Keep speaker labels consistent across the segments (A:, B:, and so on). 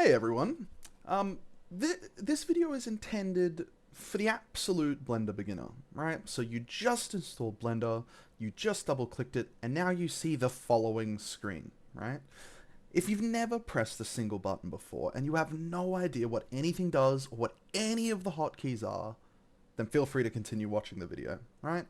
A: Hey everyone, this video is intended for the absolute Blender beginner, right? So you just installed Blender, you just double clicked it, and now you see the following screen, right? If you've never pressed a single button before and you have no idea what anything does or what any of the hotkeys are, then feel free to continue watching the video, right?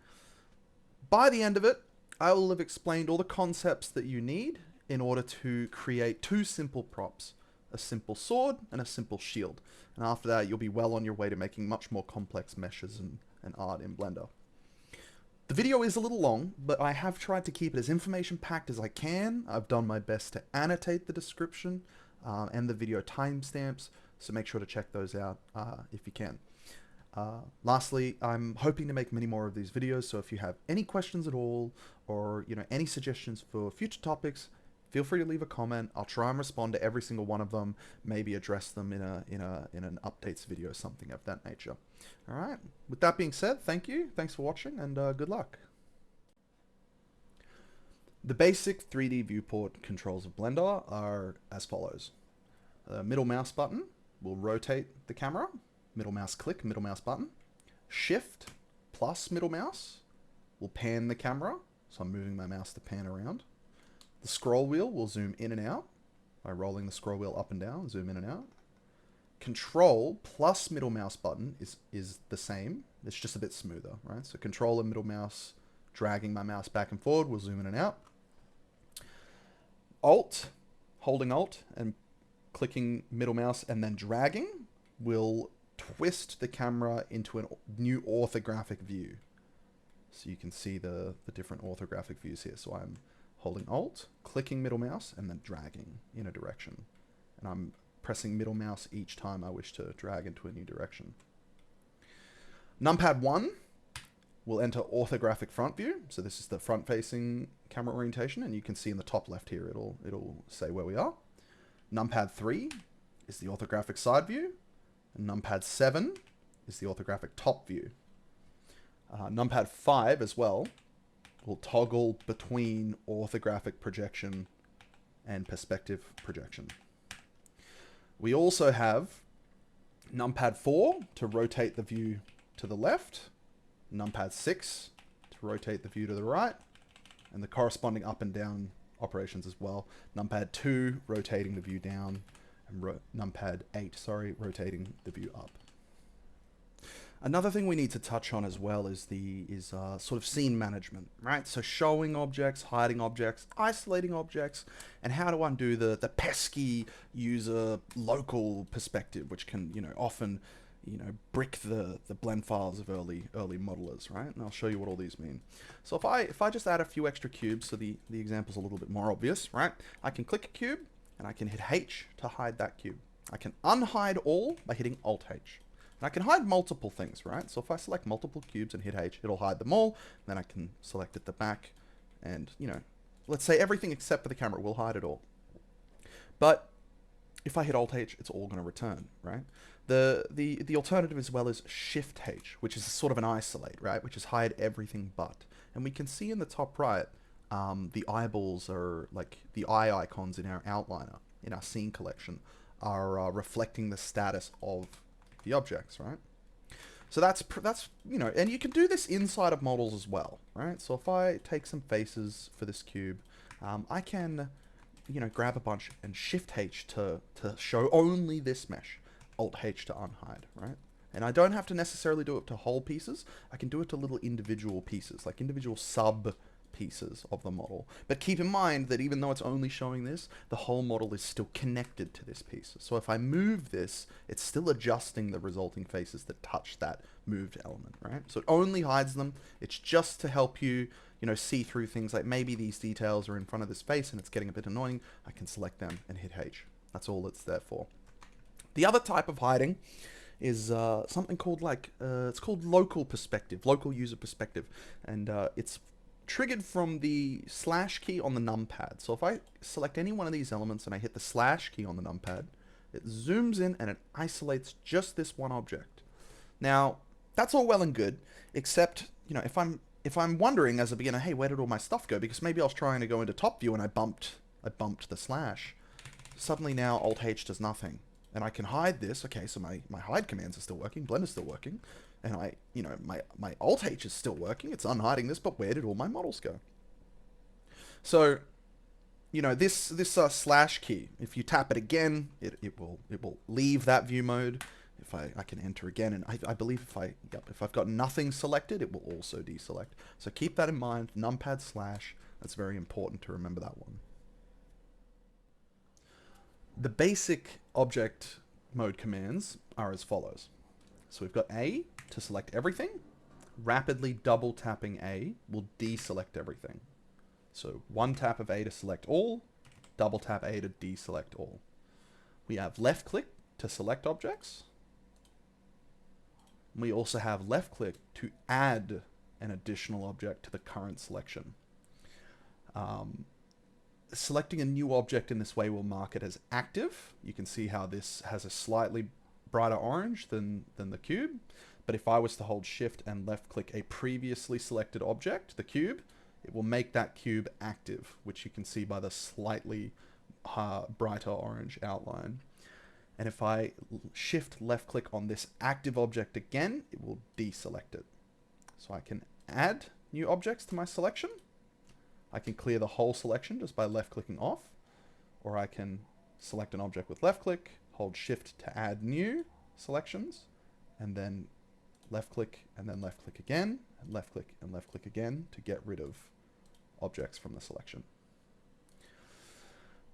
A: By the end of it, I will have explained all the concepts that you need in order to create two simple props. A simple sword and a simple shield. And after that, you'll be well on your way to making much more complex meshes and art in Blender. The video is a little long, but I have tried to keep it as information-packed as I can. I've done my best to annotate the description and the video timestamps, so make sure to check those out if you can. Lastly, I'm hoping to make many more of these videos, so if you have any questions at all, or any suggestions for future topics, feel free to leave a comment. I'll try and respond to every single one of them, maybe address them in an updates video, something of that nature. All right, with that being said, thank you, thanks for watching, and good luck. The basic 3D viewport controls of Blender are as follows. The middle mouse button will rotate the camera, middle mouse click, middle mouse button. Shift plus middle mouse will pan the camera, so I'm moving my mouse to pan around. The scroll wheel will zoom in and out by rolling the scroll wheel up and down, zoom in and out. Control plus middle mouse button is the same. It's just a bit smoother, right? So control and middle mouse, dragging my mouse back and forward, will zoom in and out. Alt, holding Alt and clicking middle mouse and then dragging will twist the camera into a new orthographic view. So you can see the different orthographic views here. So I'm holding Alt, clicking middle mouse, and then dragging in a direction. And I'm pressing middle mouse each time I wish to drag into a new direction. Numpad 1 will enter orthographic front view. So this is the front-facing camera orientation, and you can see in the top left here, it'll say where we are. Numpad 3 is the orthographic side view, and Numpad 7 is the orthographic top view. Numpad 5 as well will toggle between orthographic projection and perspective projection. We also have Numpad 4 to rotate the view to the left, Numpad 6 to rotate the view to the right, and the corresponding up and down operations as well. Numpad 2 rotating the view down, and Numpad 8, rotating the view up. Another thing we need to touch on as well is sort of scene management, right? So showing objects, hiding objects, isolating objects, and how to undo the pesky user local perspective, which can often brick the blend files of early modelers, right? And I'll show you what all these mean. So if I just add a few extra cubes, so the example's a little bit more obvious, right? I can click a cube and I can hit H to hide that cube. I can unhide all by hitting Alt H. And I can hide multiple things, right? So if I select multiple cubes and hit H, it'll hide them all. Then I can select at the back and, let's say everything except for the camera will hide it all. But if I hit Alt H, it's all going to return, right? The alternative as well is Shift H, which is sort of an isolate, right? Which is hide everything but. And we can see in the top right, the eyeballs are like the eye icons in our outliner, in our scene collection, are reflecting the status of the objects, right? So that's and you can do this inside of models as well, right? So if I take some faces for this cube, I can grab a bunch and Shift H to show only this mesh, Alt H to unhide, right? And I don't have to necessarily do it to whole pieces. I can do it to little individual pieces, like individual sub pieces of the model. But keep in mind that even though it's only showing this, the whole model is still connected to this piece. So if I move this, it's still adjusting the resulting faces that touch that moved element, right? So it only hides them. It's just to help you, see through things like maybe these details are in front of this face and it's getting a bit annoying. I can select them and hit H. That's all it's there for. The other type of hiding is something called it's called local perspective, local user perspective. And it's triggered from the slash key on the numpad. So if I select any one of these elements and I hit the slash key on the numpad, it zooms in and it isolates just this one object. Now, that's all well and good, except, if I'm wondering as a beginner, hey, where did all my stuff go? Because maybe I was trying to go into top view and I bumped the slash. Suddenly now Alt H does nothing, And I can hide this. Okay, so my hide commands are still working, Blender's still working, and my Alt H is still working. It's unhiding this, but where did all my models go? So, this slash key, if you tap it again, it will leave that view mode. If I can enter again, and I believe if I've got nothing selected, it will also deselect. So keep that in mind. Numpad slash. That's very important to remember that one. The basic object mode commands are as follows. So we've got A to select everything. Rapidly double tapping A will deselect everything. So one tap of A to select all, double tap A to deselect all. We have left click to select objects. We also have left click to add an additional object to the current selection. Selecting a new object in this way will mark it as active. You can see how this has a slightly brighter orange than the cube. But if I was to hold shift and left click a previously selected object, the cube, it will make that cube active, which you can see by the slightly brighter orange outline. And if I shift left click on this active object again, it will deselect it. So I can add new objects to my selection. I can clear the whole selection just by left clicking off, or I can select an object with left click, hold shift to add new selections, and then left click and then left click again, and left click and left click again to get rid of objects from the selection.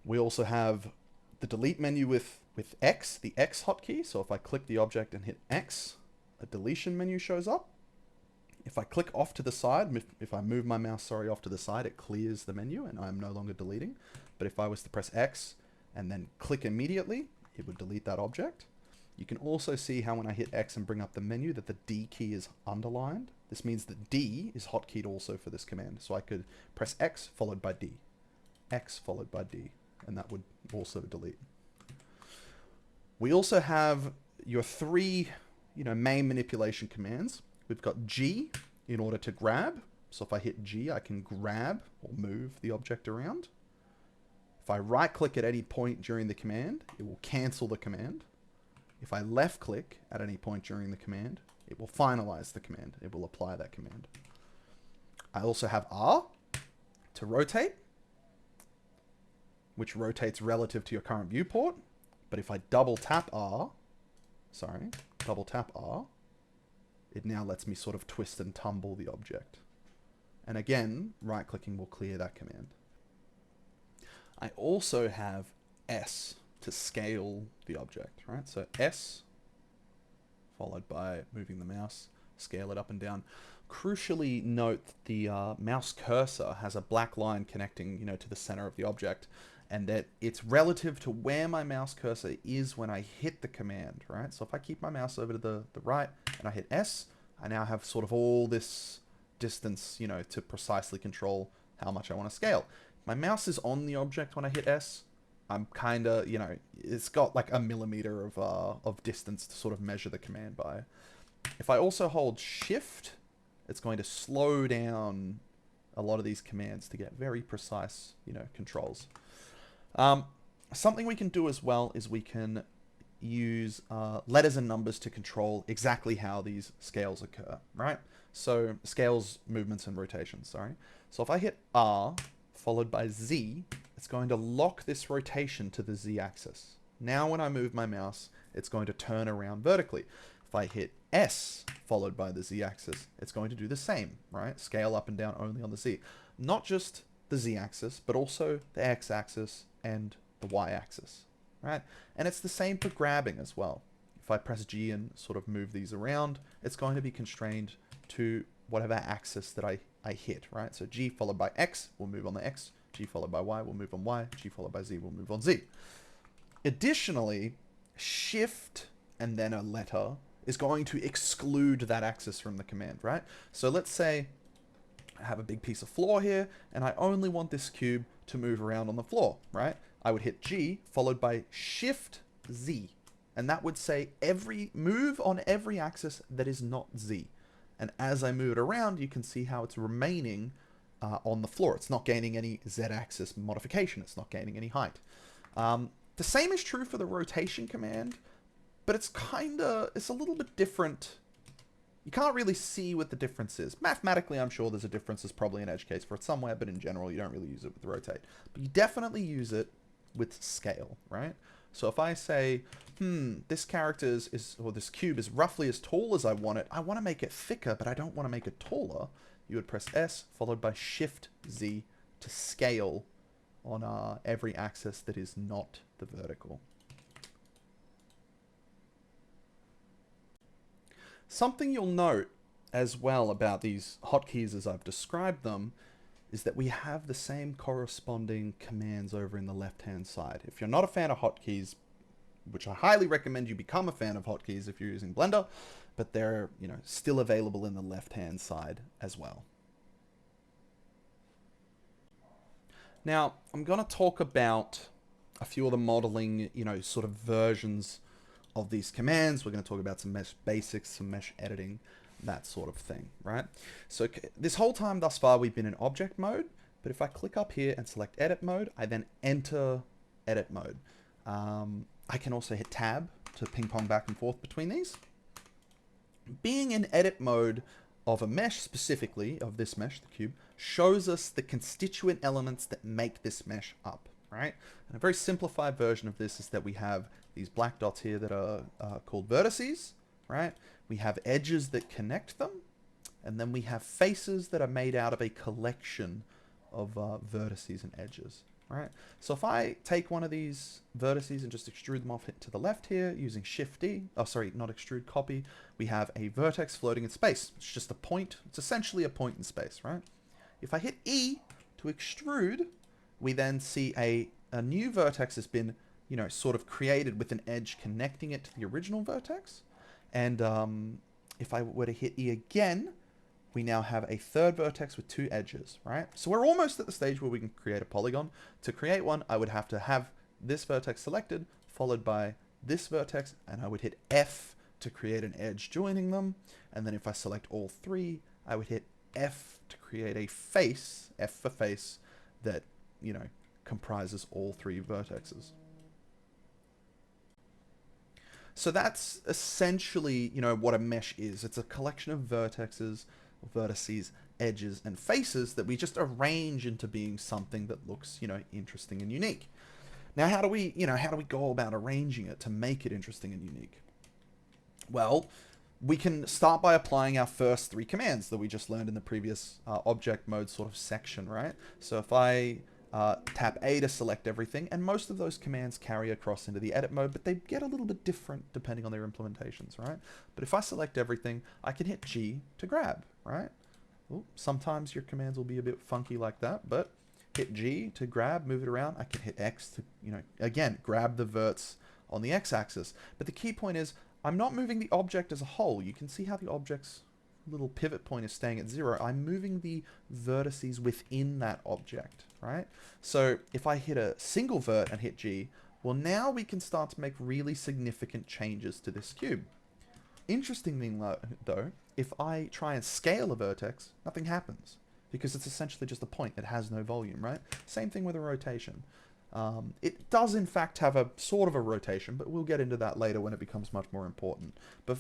A: We also have the delete menu with X, the X hotkey. So if I click the object and hit X, a deletion menu shows up. If I click off to the side, if I move my mouse, off to the side, it clears the menu and I'm no longer deleting. But if I was to press X and then click immediately, it would delete that object. You can also see how when I hit X and bring up the menu that the D key is underlined. This means that D is hotkeyed also for this command. So I could press X followed by D, X followed by D, and that would also delete. We also have your three main manipulation commands. We've got G in order to grab. So if I hit G, I can grab or move the object around. If I right click at any point during the command, it will cancel the command. If I left click at any point during the command, it will finalize the command. It will apply that command. I also have R to rotate, which rotates relative to your current viewport. But if I double tap R, it now lets me sort of twist and tumble the object. And again, right clicking will clear that command. I also have S to scale the object, right? So S followed by moving the mouse, scale it up and down. Crucially note the mouse cursor has a black line connecting, to the center of the object, and that it's relative to where my mouse cursor is when I hit the command, right? So if I keep my mouse over to the right and I hit S, I now have sort of all this distance, to precisely control how much I want to scale. My mouse is on the object when I hit S. I'm kind of, it's got like a millimeter of distance to sort of measure the command by. If I also hold Shift, it's going to slow down a lot of these commands to get very precise, controls. Something we can do as well is we can use letters and numbers to control exactly how these scales occur, right? So scales, movements, and rotations, sorry. So if I hit R followed by Z, it's going to lock this rotation to the Z axis. Now when I move my mouse, it's going to turn around vertically. If I hit S followed by the Z axis, it's going to do the same, right? Scale up and down only on the Z. Not just the Z axis, but also the X axis and the Y axis, right? And it's the same for grabbing as well. If I press G and sort of move these around, it's going to be constrained to whatever axis that I hit, right? So G followed by X will move on the X, G followed by Y will move on Y, G followed by Z will move on Z. Additionally, Shift and then a letter is going to exclude that axis from the command, right? So let's say I have a big piece of floor here and I only want this cube to move around on the floor, right? I would hit G followed by Shift Z, and that would say move on every axis that is not Z. And as I move it around, you can see how it's remaining on the floor. It's not gaining any Z-axis modification. It's not gaining any height. The same is true for the rotation command, but it's a little bit different. You can't really see what the difference is. Mathematically, I'm sure there's a difference. There's probably an edge case for it somewhere, but in general, you don't really use it with rotate. But you definitely use it with scale, right? So if I say, this character or this cube is roughly as tall as I want it. I want to make it thicker, but I don't want to make it taller. You would press S followed by Shift Z to scale on every axis that is not the vertical. Something you'll note as well about these hotkeys as I've described them is that we have the same corresponding commands over in the left-hand side. If you're not a fan of hotkeys, which I highly recommend you become a fan of hotkeys if you're using Blender, but they're, still available in the left-hand side as well. Now, I'm going to talk about a few of the modeling, sort of versions of these commands. We're going to talk about some mesh basics, some mesh editing, that sort of thing, right? So this whole time thus far, we've been in object mode, but if I click up here and select edit mode, I then enter edit mode. I can also hit tab to ping pong back and forth between these. Being in edit mode of a mesh, specifically of this mesh, the cube, shows us the constituent elements that make this mesh up, right? And a very simplified version of this is that we have these black dots here that are called vertices, right? We have edges that connect them, and then we have faces that are made out of a collection of vertices and edges, right? So if I take one of these vertices and just extrude them off to the left here using Shift D, oh sorry, not extrude, copy, we have a vertex floating in space. It's just a point. It's essentially a point in space, right? If I hit E to extrude, we then see a new vertex has been, sort of created with an edge connecting it to the original vertex. And if I were to hit E again, we now have a third vertex with two edges, right? So we're almost at the stage where we can create a polygon. To create one, I would have to have this vertex selected, followed by this vertex, and I would hit F to create an edge joining them. And then if I select all three, I would hit F to create a face, F for face, that, comprises all three vertexes. So that's essentially, what a mesh is. It's a collection of vertices, edges, and faces that we just arrange into being something that looks, interesting and unique. Now, how do we go about arranging it to make it interesting and unique? Well, we can start by applying our first three commands that we just learned in the previous object mode sort of section, right? So if I tap A to select everything, and most of those commands carry across into the edit mode, but they get a little bit different depending on their implementations, right? But if I select everything, I can hit G to grab, right? Ooh, sometimes your commands will be a bit funky like that, but hit G to grab, move it around. I can hit X to, again, grab the verts on the X-axis. But the key point is, I'm not moving the object as a whole. You can see how the object's little pivot point is staying at 0. I'm moving the vertices within that object, right? So if I hit a single vert and hit G, well, now we can start to make really significant changes to this cube. Interesting thing though, if I try and scale a vertex, nothing happens because it's essentially just a point that has no volume, right? Same thing with a rotation. It does in fact have a sort of a rotation, but we'll get into that later when it becomes much more important. But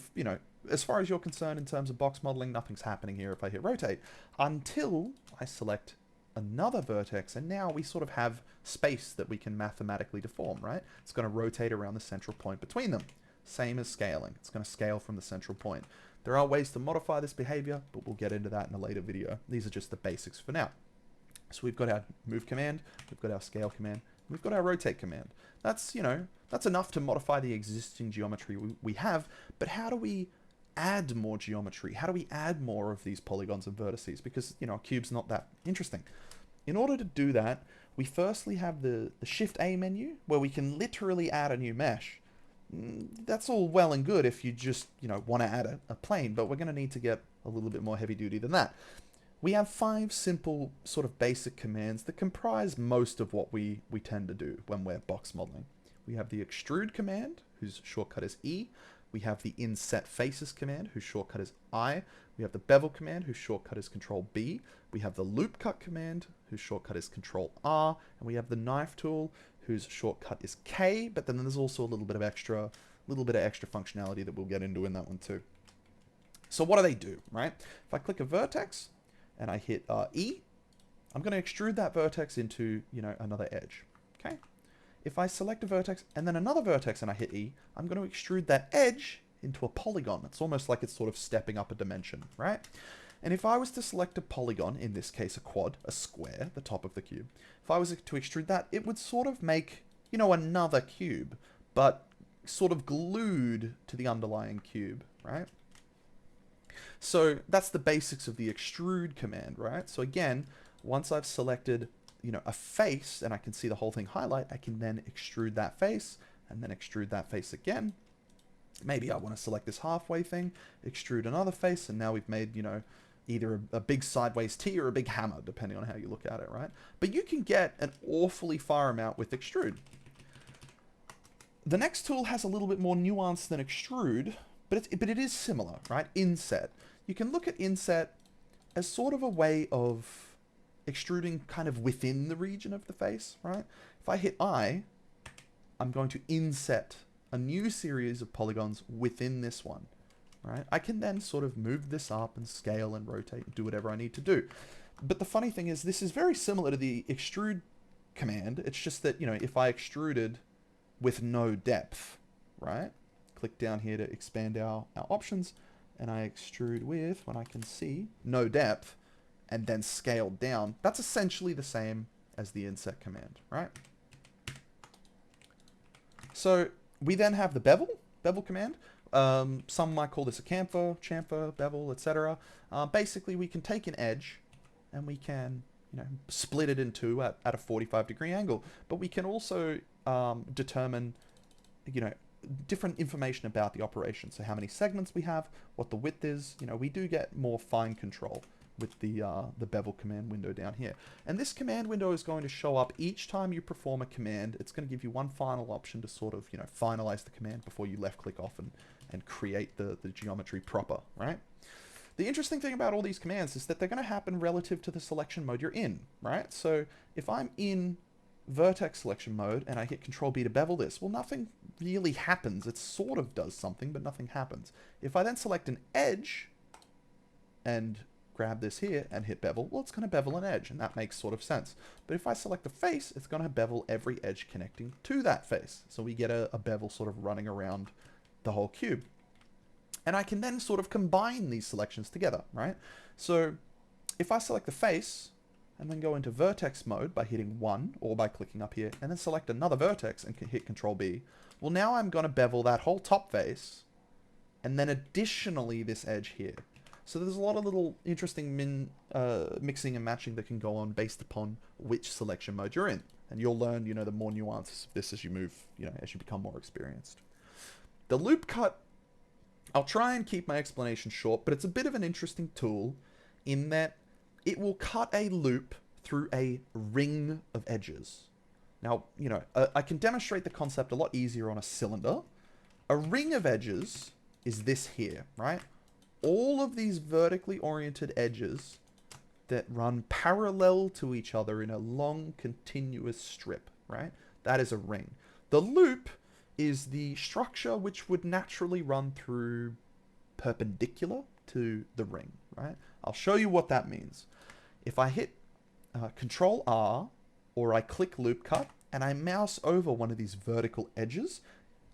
A: as far as you're concerned in terms of box modeling, nothing's happening here if I hit rotate until I select another vertex, and now we sort of have space that we can mathematically deform, right? It's going to rotate around the central point between them. Same as scaling. It's going to scale from the central point. There are ways to modify this behavior, but we'll get into that in a later video. These are just the basics for now. So we've got our move command, we've got our scale command, we've got our rotate command. That's, that's enough to modify the existing geometry we have, but how do we add more geometry? How do we add more of these polygons and vertices? Because, a cube's not that interesting. In order to do that, we firstly have the Shift A menu, where we can literally add a new mesh. That's all well and good if you just, want to add a plane, but we're going to need to get a little bit more heavy duty than that. We have 5 simple sort of basic commands that comprise most of what we tend to do when we're box modeling. We have the Extrude command, whose shortcut is E. We have the Inset Faces command, whose shortcut is I. We have the Bevel command, whose shortcut is Control B. We have the Loop Cut command, whose shortcut is Control R. And we have the Knife tool, whose shortcut is K, but then there's also a little bit of extra functionality that we'll get into in that one too. So what do they do, right? If I click a vertex and I hit E, I'm going to extrude that vertex into, another edge, okay? If I select a vertex and then another vertex and I hit E, I'm going to extrude that edge into a polygon. It's almost like it's sort of stepping up a dimension, right? And if I was to select a polygon, in this case a quad, a square, the top of the cube, if I was to extrude that, it would sort of make, another cube, but sort of glued to the underlying cube, right? So that's the basics of the extrude command, right? So again, once I've selected, a face and I can see the whole thing highlight, I can then extrude that face and then extrude that face again. Maybe I want to select this halfway thing, extrude another face, and now we've made, either a big sideways T or a big hammer, depending on how you look at it, right? But you can get an awfully far amount with extrude. The next tool has a little bit more nuance than extrude, but it is similar, right? Inset. You can look at inset as sort of a way of extruding kind of within the region of the face, right? If I hit I, I'm going to inset a new series of polygons within this one, right? I can then sort of move this up and scale and rotate and do whatever I need to do. But the funny thing is this is very similar to the extrude command. It's just that, if I extruded with no depth, right? Click down here to expand our options, and I extrude with, when I can see, no depth, and then scale down. That's essentially the same as the inset command, right? So we then have the bevel command. Some might call this a chamfer, bevel, etc. Basically, we can take an edge and we can, split it in two at a 45-degree angle. But we can also determine, different information about the operation. So how many segments we have, what the width is. We do get more fine control with the bevel command window down here. And this command window is going to show up each time you perform a command. It's going to give you one final option to sort of, finalize the command before you left click off and create the geometry proper, right? The interesting thing about all these commands is that they're going to happen relative to the selection mode you're in, right? So if I'm in vertex selection mode and I hit Control B to bevel this, well, nothing really happens. It sort of does something, but nothing happens. If I then select an edge and grab this here and hit bevel, well, it's going to bevel an edge, and that makes sort of sense. But if I select the face, it's going to bevel every edge connecting to that face. So we get a bevel sort of running around the whole cube. And I can then sort of combine these selections together, right? So if I select the face and then go into vertex mode by hitting 1 or by clicking up here and then select another vertex and hit Control B, well, now I'm going to bevel that whole top face and then additionally this edge here. So there's a lot of little interesting mixing and matching that can go on based upon which selection mode you're in. And you'll learn, the more nuances of this as you move, as you become more experienced. The loop cut, I'll try and keep my explanation short, but it's a bit of an interesting tool in that it will cut a loop through a ring of edges. Now, I can demonstrate the concept a lot easier on a cylinder. A ring of edges is this here, right? All of these vertically oriented edges that run parallel to each other in a long continuous strip, right? That is a ring. The loop is the structure which would naturally run through perpendicular to the ring, right? I'll show you what that means. If I hit Control R or I click loop cut and I mouse over one of these vertical edges,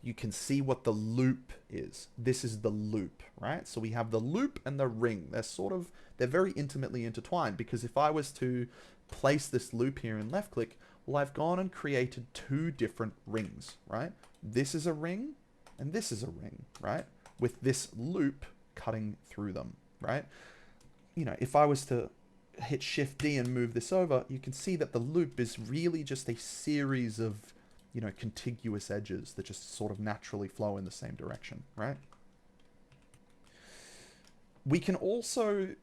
A: you can see what the loop is. This is the loop, right? So we have the loop and the ring. They're very intimately intertwined, because if I was to place this loop here and left click, well, I've gone and created two different rings, right? This is a ring and this is a ring, right? With this loop cutting through them, right? If I was to hit Shift D and move this over, you can see that the loop is really just a series of contiguous edges that just sort of naturally flow in the same direction, right? We can also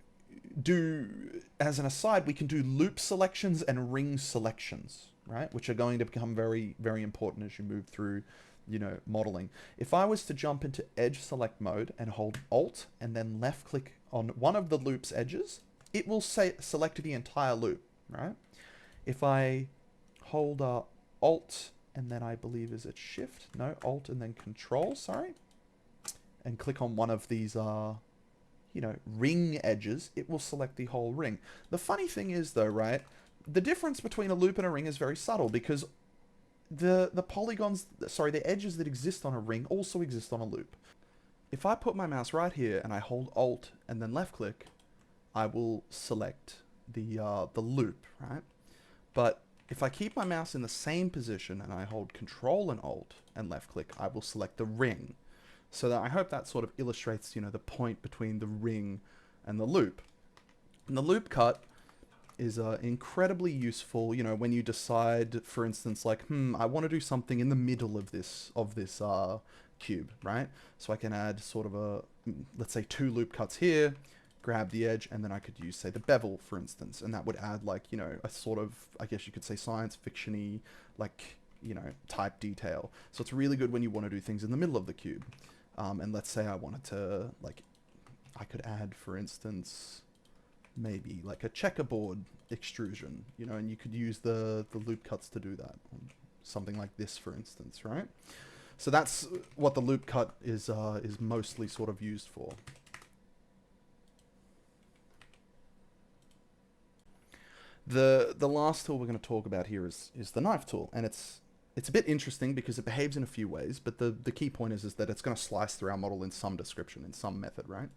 A: do, as an aside, we can do loop selections and ring selections, right? Which are going to become very, very important as you move through, modeling. If I was to jump into edge select mode and hold Alt and then left click on one of the loop's edges, it will select the entire loop, right? If I hold Alt and then I believe is it Shift? No, Alt and then Control, sorry. And click on one of these, you know, ring edges, it will select the whole ring. The funny thing is though, right, the difference between a loop and a ring is very subtle because the polygons, sorry, the edges that exist on a ring also exist on a loop. If I put my mouse right here and I hold Alt and then left click, I will select the loop, right? But if I keep my mouse in the same position and I hold Control and Alt and left click, I will select the ring. So that I hope that sort of illustrates, you know, the point between the ring and the loop. And the loop cut is incredibly useful, you know, when you decide, for instance, like, I want to do something in the middle of this cube, right? So I can add sort of a, let's say 2 loop cuts here, grab the edge, and then I could use, say, the bevel, for instance, and that would add, like, you know, a sort of, I guess you could say, science fiction-y, like, you know, type detail. So it's really good when you want to do things in the middle of the cube. And let's say I wanted to, like, I could add, for instance, maybe like a checkerboard extrusion, you know, and you could use the loop cuts to do that. Something like this, for instance, right? So that's what the loop cut is mostly sort of used for. The last tool we're going to talk about here is the knife tool, and it's a bit interesting because it behaves in a few ways, but the key point is that it's going to slice through our model in some description, in some method, right?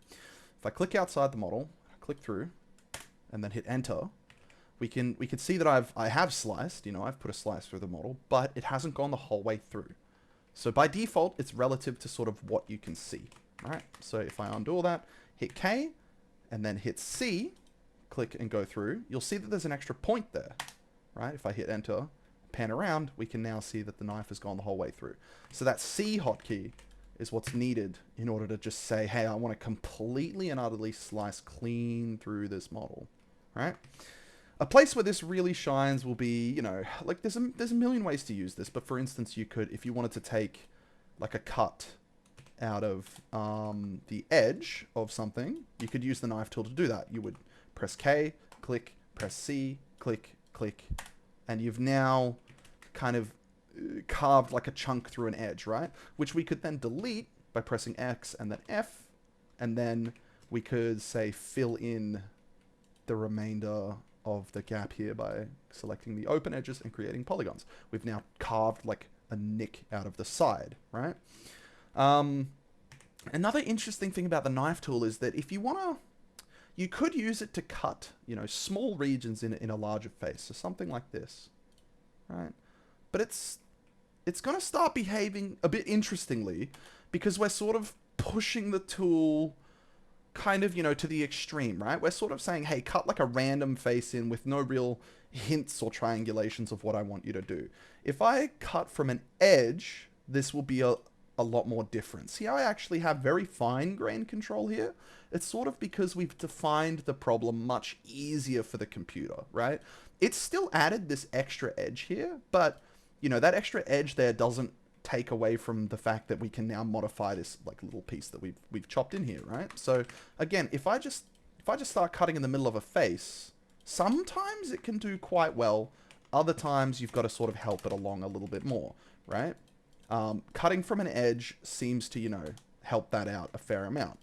A: If I click outside the model, click through, and then hit enter, we can see that I have sliced, you know, I've put a slice through the model, but it hasn't gone the whole way through. So by default, it's relative to sort of what you can see, right? So if I undo all that, hit K, and then hit C, click and go through, you'll see that there's an extra point there, right? If I hit enter, pan around, we can now see that the knife has gone the whole way through. So that C hotkey is what's needed in order to just say, hey, I want to completely and utterly slice clean through this model, right? A place where this really shines will be, you know, like there's a million ways to use this, but for instance, you could, if you wanted to take like a cut out of the edge of something, you could use the knife tool to do that. You would press K, click, press C, click, click, and you've now kind of carved like a chunk through an edge, right? Which we could then delete by pressing X and then F, and then we could, say, fill in the remainder of the gap here by selecting the open edges and creating polygons. We've now carved like a nick out of the side, right? Another interesting thing about the knife tool is that if you want to, you could use it to cut, you know, small regions in a larger face, so something like this, right? But it's going to start behaving a bit interestingly because we're sort of pushing the tool kind of, you know, to the extreme, right? We're sort of saying, hey, cut like a random face in with no real hints or triangulations of what I want you to do. If I cut from an edge, this will be a lot more different. See how I actually have very fine grain control here? It's sort of because we've defined the problem much easier for the computer, right? It's still added this extra edge here, but, you know, that extra edge there doesn't take away from the fact that we can now modify this like little piece that we've chopped in here, right? So again, if I just start cutting in the middle of a face, sometimes it can do quite well. Other times you've got to sort of help it along a little bit more, right? Cutting from an edge seems to, you know, help that out a fair amount.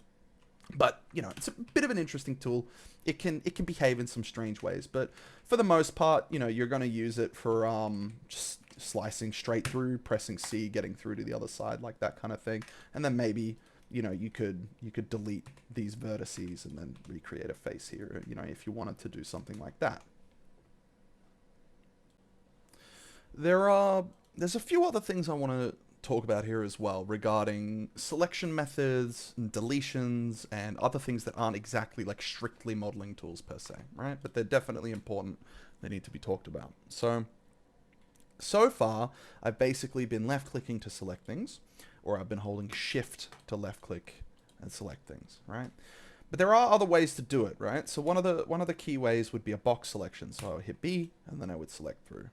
A: But, you know, it's a bit of an interesting tool. It can behave in some strange ways, but for the most part, you know, you're going to use it for just slicing straight through, pressing C, getting through to the other side, like that kind of thing. And then maybe, you know, you could delete these vertices and then recreate a face here, you know, if you wanted to do something like that. There's a few other things I want to talk about here as well regarding selection methods and deletions and other things that aren't exactly like strictly modeling tools per se, right? But they're definitely important. They need to be talked about. So far, I've basically been left clicking to select things, or I've been holding shift to left click and select things, right? But there are other ways to do it, right? So one of the key ways would be a box selection. So I would hit B and then I would select through.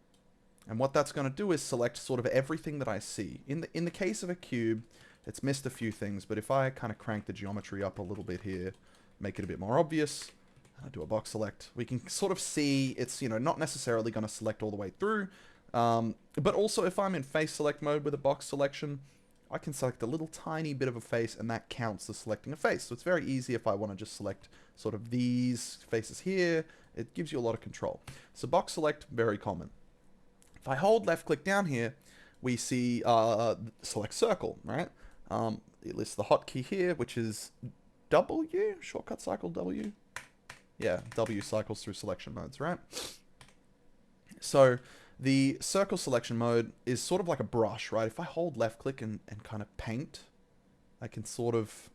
A: And what that's going to do is select sort of everything that I see. In the case of a cube, it's missed a few things, but if I kind of crank the geometry up a little bit here, make it a bit more obvious, and I do a box select, we can sort of see it's, you know, not necessarily going to select all the way through. But also if I'm in face select mode with a box selection, I can select a little tiny bit of a face and that counts as selecting a face. So it's very easy if I want to just select sort of these faces here. It gives you a lot of control. So box select, very common. If I hold left click down here, we see select circle, right? It lists the hotkey here, which is W, shortcut cycle W. Yeah, W cycles through selection modes, right? So the circle selection mode is sort of like a brush, right? If I hold left click and kind of paint, I can sort of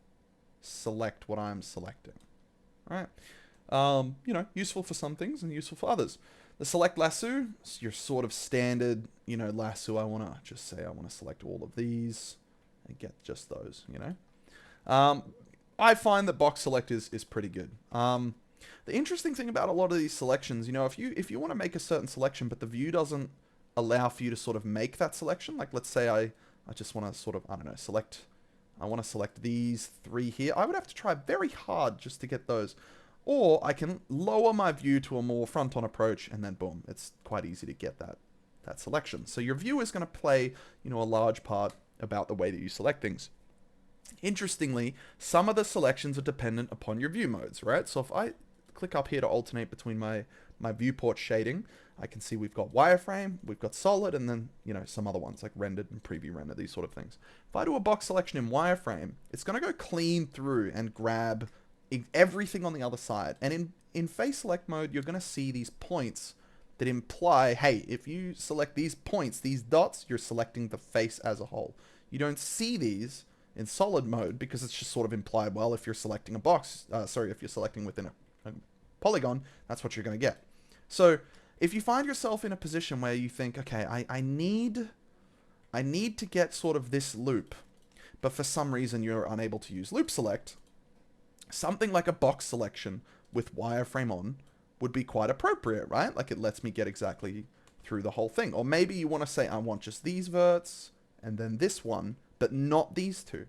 A: select what I'm selecting, right? You know, useful for some things and useful for others. The select lasso, is your sort of standard, you know, lasso. I want to just say I want to select all of these and get just those, you know. I find that box select is pretty good. The interesting thing about a lot of these selections, you know, if you want to make a certain selection, but the view doesn't allow for you to sort of make that selection, like let's say I just want to sort of, I don't know, I want to select these three here. I would have to try very hard just to get those. Or I can lower my view to a more front-on approach, and then boom, it's quite easy to get that selection. So your view is going to play, you know, a large part about the way that you select things. Interestingly, some of the selections are dependent upon your view modes, right? So if I click up here to alternate between my viewport shading, I can see we've got wireframe, we've got solid, and then, you know, some other ones like rendered and preview render, these sort of things. If I do a box selection in wireframe, it's going to go clean through and grab everything on the other side. And in face select mode, you're going to see these points that imply, hey, if you select these points, these dots, you're selecting the face as a whole. You don't see these in solid mode because it's just sort of implied, well, if you're selecting a box, if you're selecting within a polygon, that's what you're going to get. So if you find yourself in a position where you think, okay, I need to get sort of this loop, but for some reason you're unable to use loop select, something like a box selection with wireframe on would be quite appropriate, right? Like it lets me get exactly through the whole thing. Or maybe you want to say, I want just these verts and then this one, but not these two.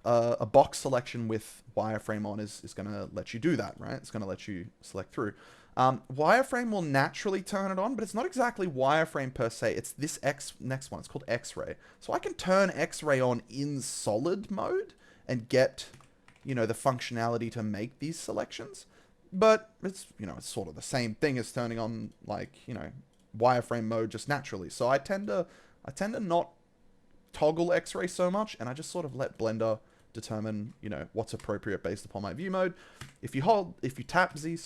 A: A box selection with wireframe on is going to let you do that, right? It's going to let you select through. Wireframe will naturally turn it on, but it's not exactly wireframe per se. It's this next one. It's called X-ray. So I can turn X-ray on in solid mode and get, you know, the functionality to make these selections. But it's, you know, it's sort of the same thing as turning on, like, you know, wireframe mode just naturally. So I tend to not toggle X-ray so much, and I just sort of let Blender determine, you know, what's appropriate based upon my view mode. If you tap Z,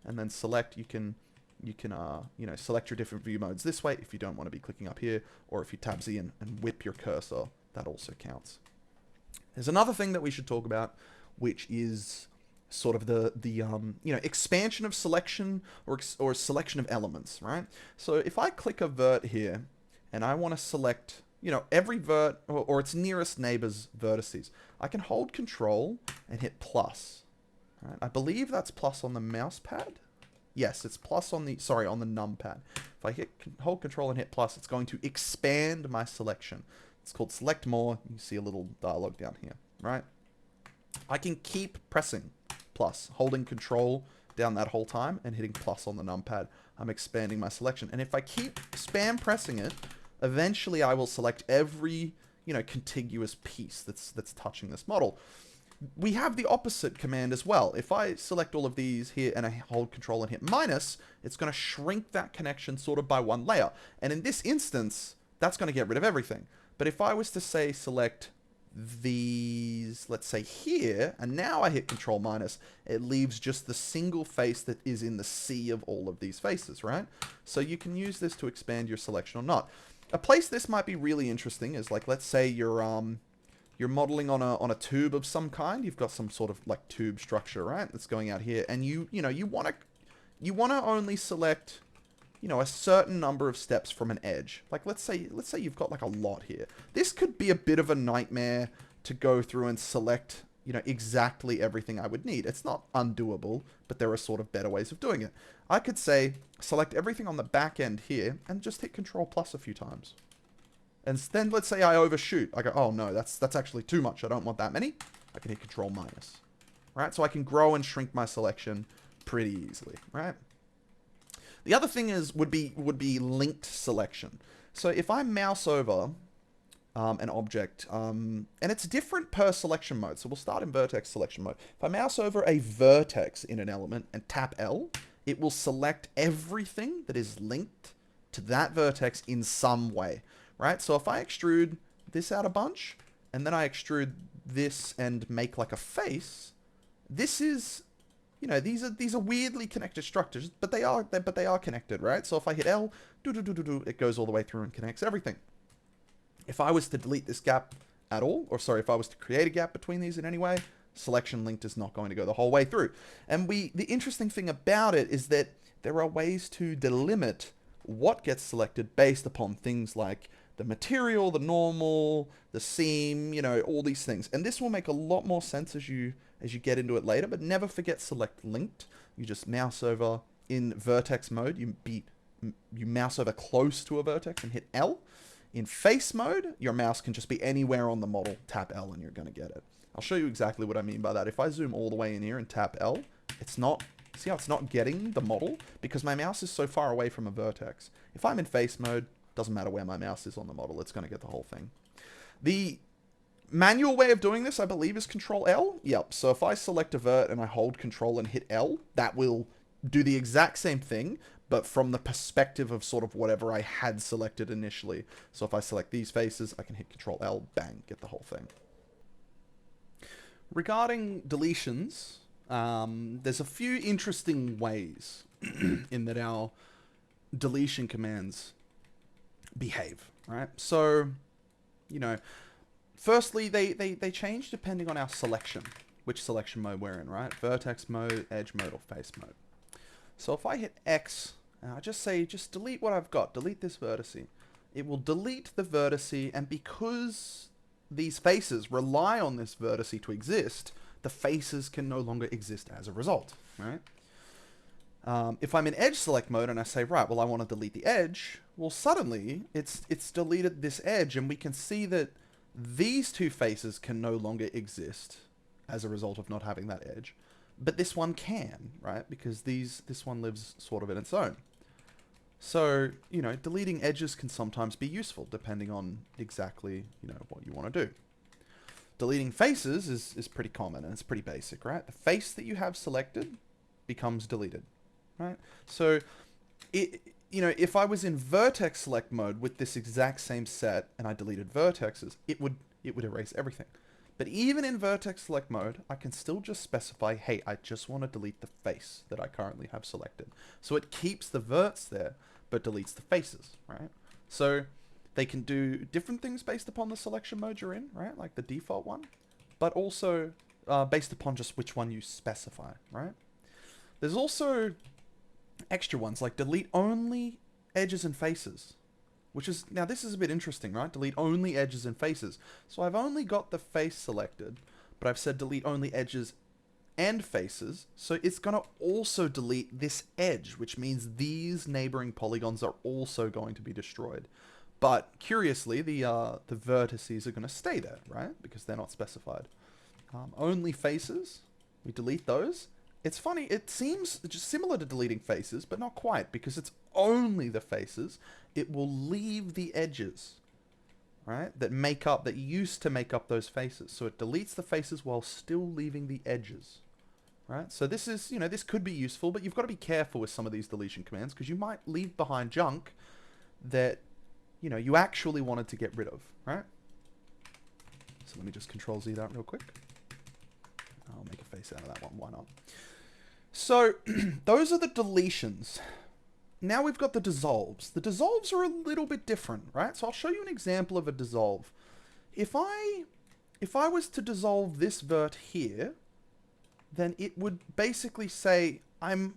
A: and then select, you can you know, select your different view modes this way if you don't want to be clicking up here, or if you tab Z and whip your cursor, that also counts. There's another thing that we should talk about, which is sort of the you know, expansion of selection or selection of elements, right? So if I click a vert here and I want to select, you know, every vert or its nearest neighbor's vertices, I can hold Control and hit plus. Right? I believe that's plus on the mouse pad. Yes, it's plus on the, sorry, on the numpad. If I hold Control and hit plus, it's going to expand my selection. It's called Select More. You see a little dialog down here, right? I can keep pressing plus, holding Control down that whole time and hitting plus on the numpad. I'm expanding my selection. And if I keep spam pressing it, eventually I will select every, you know, contiguous piece that's touching this model. We have the opposite command as well. If I select all of these here and I hold Control and hit minus, it's going to shrink that connection sort of by one layer. And in this instance, that's going to get rid of everything. But if I was to say select these, let's say here, and now I hit Control minus, it leaves just the single face that is in the sea of all of these faces, right? So you can use this to expand your selection or not. A place this might be really interesting is, like, let's say you're modeling on a tube of some kind. You've got some sort of like tube structure, right? That's going out here, and you want to only select, you know, a certain number of steps from an edge. Like let's say you've got like a lot here. This could be a bit of a nightmare to go through and select, you know, exactly everything I would need. It's not undoable, but there are sort of better ways of doing it. I could say select everything on the back end here and just hit Control plus a few times. And then let's say I overshoot. I go, oh no, that's actually too much. I don't want that many. I can hit Control minus. Right? So I can grow and shrink my selection pretty easily, right? The other thing would be linked selection. So if I mouse over an object, and it's different per selection mode. So we'll start in vertex selection mode. If I mouse over a vertex in an element and tap L, it will select everything that is linked to that vertex in some way, right? So if I extrude this out a bunch, and then I extrude this and make like a face, this is, you know, these are weirdly connected structures, but they are connected, right? So if I hit L, it goes all the way through and connects everything. If I was to delete this gap at all, or sorry, if I was to create a gap between these in any way, selection linked is not going to go the whole way through. And the interesting thing about it is that there are ways to delimit what gets selected based upon things like the material, the normal, the seam, you know, all these things. And this will make a lot more sense as you get into it later, but never forget select linked. You just mouse over in vertex mode, you mouse over close to a vertex and hit L. In face mode, your mouse can just be anywhere on the model. Tap L and you're going to get it. I'll show you exactly what I mean by that. If I zoom all the way in here and tap L, it's not, see how it's not getting the model? Because my mouse is so far away from a vertex. If I'm in face mode, doesn't matter where my mouse is on the model, it's going to get the whole thing. The manual way of doing this, I believe, is Control L. Yep, so if I select a vert and I hold Control and hit L, that will do the exact same thing, but from the perspective of sort of whatever I had selected initially. So if I select these faces, I can hit Control L, bang, get the whole thing. Regarding deletions, there's a few interesting ways in that our deletion commands behave, right? So, you know, firstly, they change depending on our selection, which selection mode we're in, right? Vertex mode, edge mode, or face mode. So if I hit X, and I just say, just delete what I've got, delete this vertice, it will delete the vertice, and because these faces rely on this vertice to exist, the faces can no longer exist as a result, right? If I'm in edge select mode and I say, right, well, I want to delete the edge, well, suddenly it's deleted this edge, and we can see that these two faces can no longer exist as a result of not having that edge. But this one can, right? Because this one lives sort of in its own. So, you know, deleting edges can sometimes be useful depending on exactly, you know, what you want to do. Deleting faces is pretty common and it's pretty basic, right? The face that you have selected becomes deleted, right? So, you know, if I was in vertex select mode with this exact same set and I deleted vertexes, it would erase everything. But even in vertex select mode, I can still just specify, hey, I just want to delete the face that I currently have selected. So it keeps the verts there, but deletes the faces, right? So they can do different things based upon the selection mode you're in, right? Like the default one, but also based upon just which one you specify, right? There's also extra ones like delete only edges and faces. Which is, now this is a bit interesting, right? Delete only edges and faces. So I've only got the face selected, but I've said delete only edges and faces. So it's going to also delete this edge, which means these neighboring polygons are also going to be destroyed. But curiously, the vertices are going to stay there, right? Because they're not specified. Only faces, we delete those. It's funny, it seems just similar to deleting faces, but not quite, because it's only the faces. It will leave the edges, right, that used to make up those faces. So it deletes the faces while still leaving the edges, right? So this is, you know, this could be useful, but you've got to be careful with some of these deletion commands because you might leave behind junk that, you know, you actually wanted to get rid of, right? So let me just Control Z that real quick. I'll make a face out of that one, why not? So those are the deletions. Now we've got the dissolves. The dissolves are a little bit different, right? So I'll show you an example of a dissolve. If I was to dissolve this vert here, then it would basically say I'm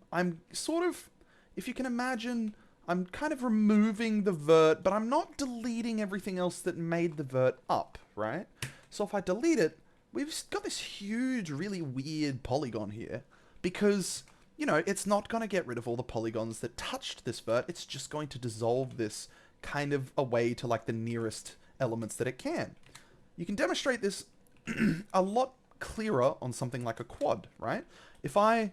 A: sort of, if you can imagine, I'm kind of removing the vert, but I'm not deleting everything else that made the vert up, right? So if I delete it, we've got this huge, really weird polygon here because, you know, it's not going to get rid of all the polygons that touched this vert. It's just going to dissolve this kind of away to like the nearest elements that it can. You can demonstrate this a lot clearer on something like a quad, right? If I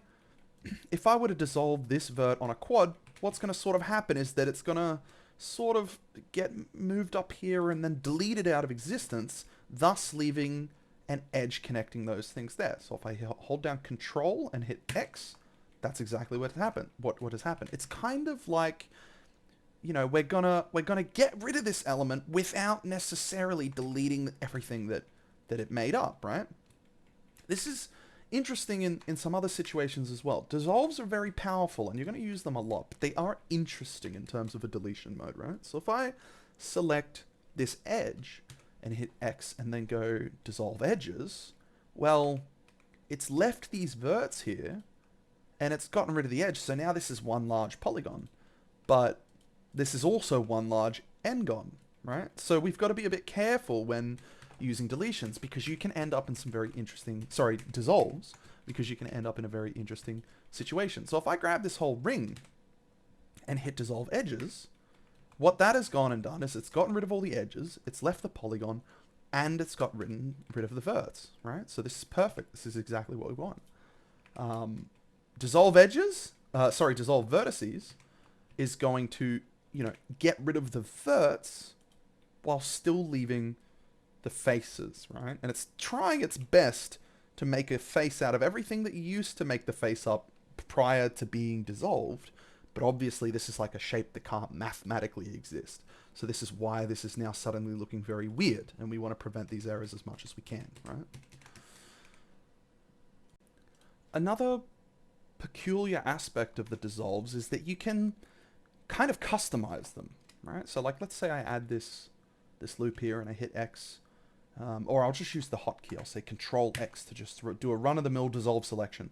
A: were to dissolve this vert on a quad, what's going to sort of happen is that it's going to sort of get moved up here and then deleted out of existence, thus leaving an edge connecting those things there. So if I hold down Control and hit X, that's exactly what happened. What has happened? It's kind of like, you know, we're gonna get rid of this element without necessarily deleting everything that it made up, right? This is interesting in some other situations as well. Dissolves are very powerful, and you're going to use them a lot, but they are interesting in terms of a deletion mode, right? So if I select this edge and hit X and then go dissolve edges, well, it's left these verts here, and it's gotten rid of the edge, so now this is one large polygon. But this is also one large NGON, right? So we've got to be a bit careful when using deletions, because you can end up in some very interesting, dissolves, because you can end up in a very interesting situation. So if I grab this whole ring and hit dissolve edges, what that has gone and done is it's gotten rid of all the edges, it's left the polygon, and it's got rid of the verts, right? So this is perfect. This is exactly what we want. Dissolve edges, dissolve vertices is going to, you know, get rid of the verts while still leaving the faces, right? And it's trying its best to make a face out of everything that you used to make the face up prior to being dissolved. But obviously this is like a shape that can't mathematically exist. So this is why this is now suddenly looking very weird, and we want to prevent these errors as much as we can, right? Another peculiar aspect of the dissolves is that you can kind of customize them, right? So like, let's say I add this loop here and I hit X, or I'll just use the hotkey. I'll say Control X to just do a run-of-the-mill dissolve selection.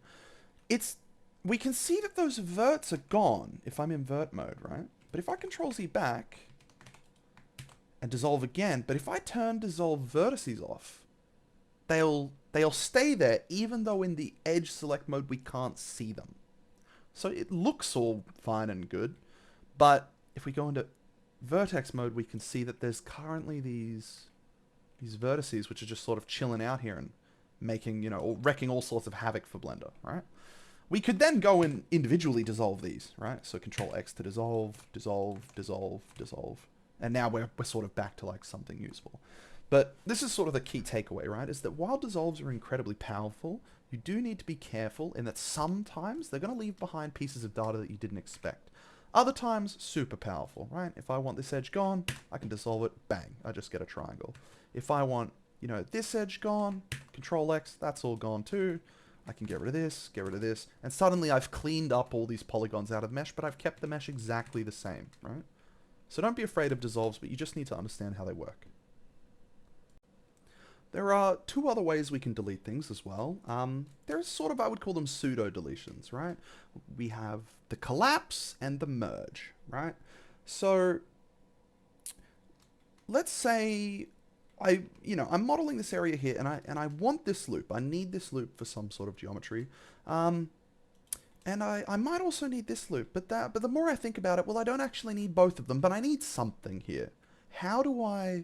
A: We can see that those verts are gone if I'm in vert mode, right? But if I Control Z back and dissolve again, but if I turn dissolve vertices off, they'll stay there even though in the edge select mode we can't see them. So it looks all fine and good, but if we go into vertex mode, we can see that there's currently these vertices which are just sort of chilling out here and making, you know, or wrecking all sorts of havoc for Blender, right? We could then go and individually dissolve these, right? So Control X to dissolve, dissolve, dissolve, dissolve. And now we're sort of back to like something useful. But this is sort of the key takeaway, right? Is that while dissolves are incredibly powerful, you do need to be careful in that sometimes they're going to leave behind pieces of data that you didn't expect. Other times, super powerful, right? If I want this edge gone, I can dissolve it, bang, I just get a triangle. If I want, you know, this edge gone, Control X, that's all gone too. I can get rid of this, and suddenly I've cleaned up all these polygons out of mesh, but I've kept the mesh exactly the same, right? So don't be afraid of dissolves, but you just need to understand how they work. There are two other ways we can delete things as well. There's sort of, I would call them pseudo deletions, right? We have the collapse and the merge, right? So let's say I'm modeling this area here, and I want this loop. I need this loop for some sort of geometry. And I might also need this loop, but the more I think about it, well, I don't actually need both of them, but I need something here. How do I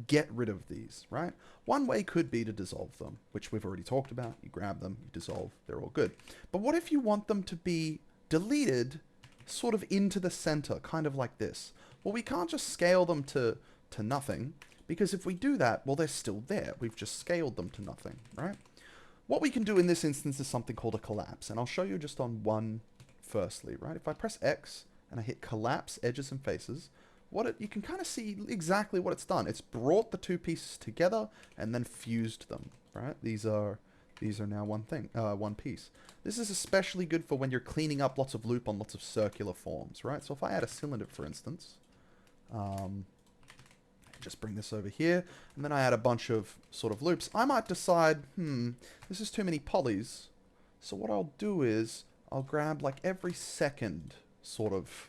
A: get rid of these, right? One way could be to dissolve them, which we've already talked about. You grab them, you dissolve, they're all good. But what if you want them to be deleted sort of into the center, kind of like this? Well, we can't just scale them to nothing, because if we do that, well, they're still there. We've just scaled them to nothing, right? What we can do in this instance is something called a collapse, and I'll show you just on one firstly, right? If I press X and I hit collapse edges and faces, you can kind of see exactly what it's done. It's brought the two pieces together and then fused them, right? These are now one piece. This is especially good for when you're cleaning up lots of loop on lots of circular forms, right? So if I add a cylinder, for instance, just bring this over here, and then I add a bunch of sort of loops, I might decide, this is too many polys. So what I'll do is I'll grab like every second sort of,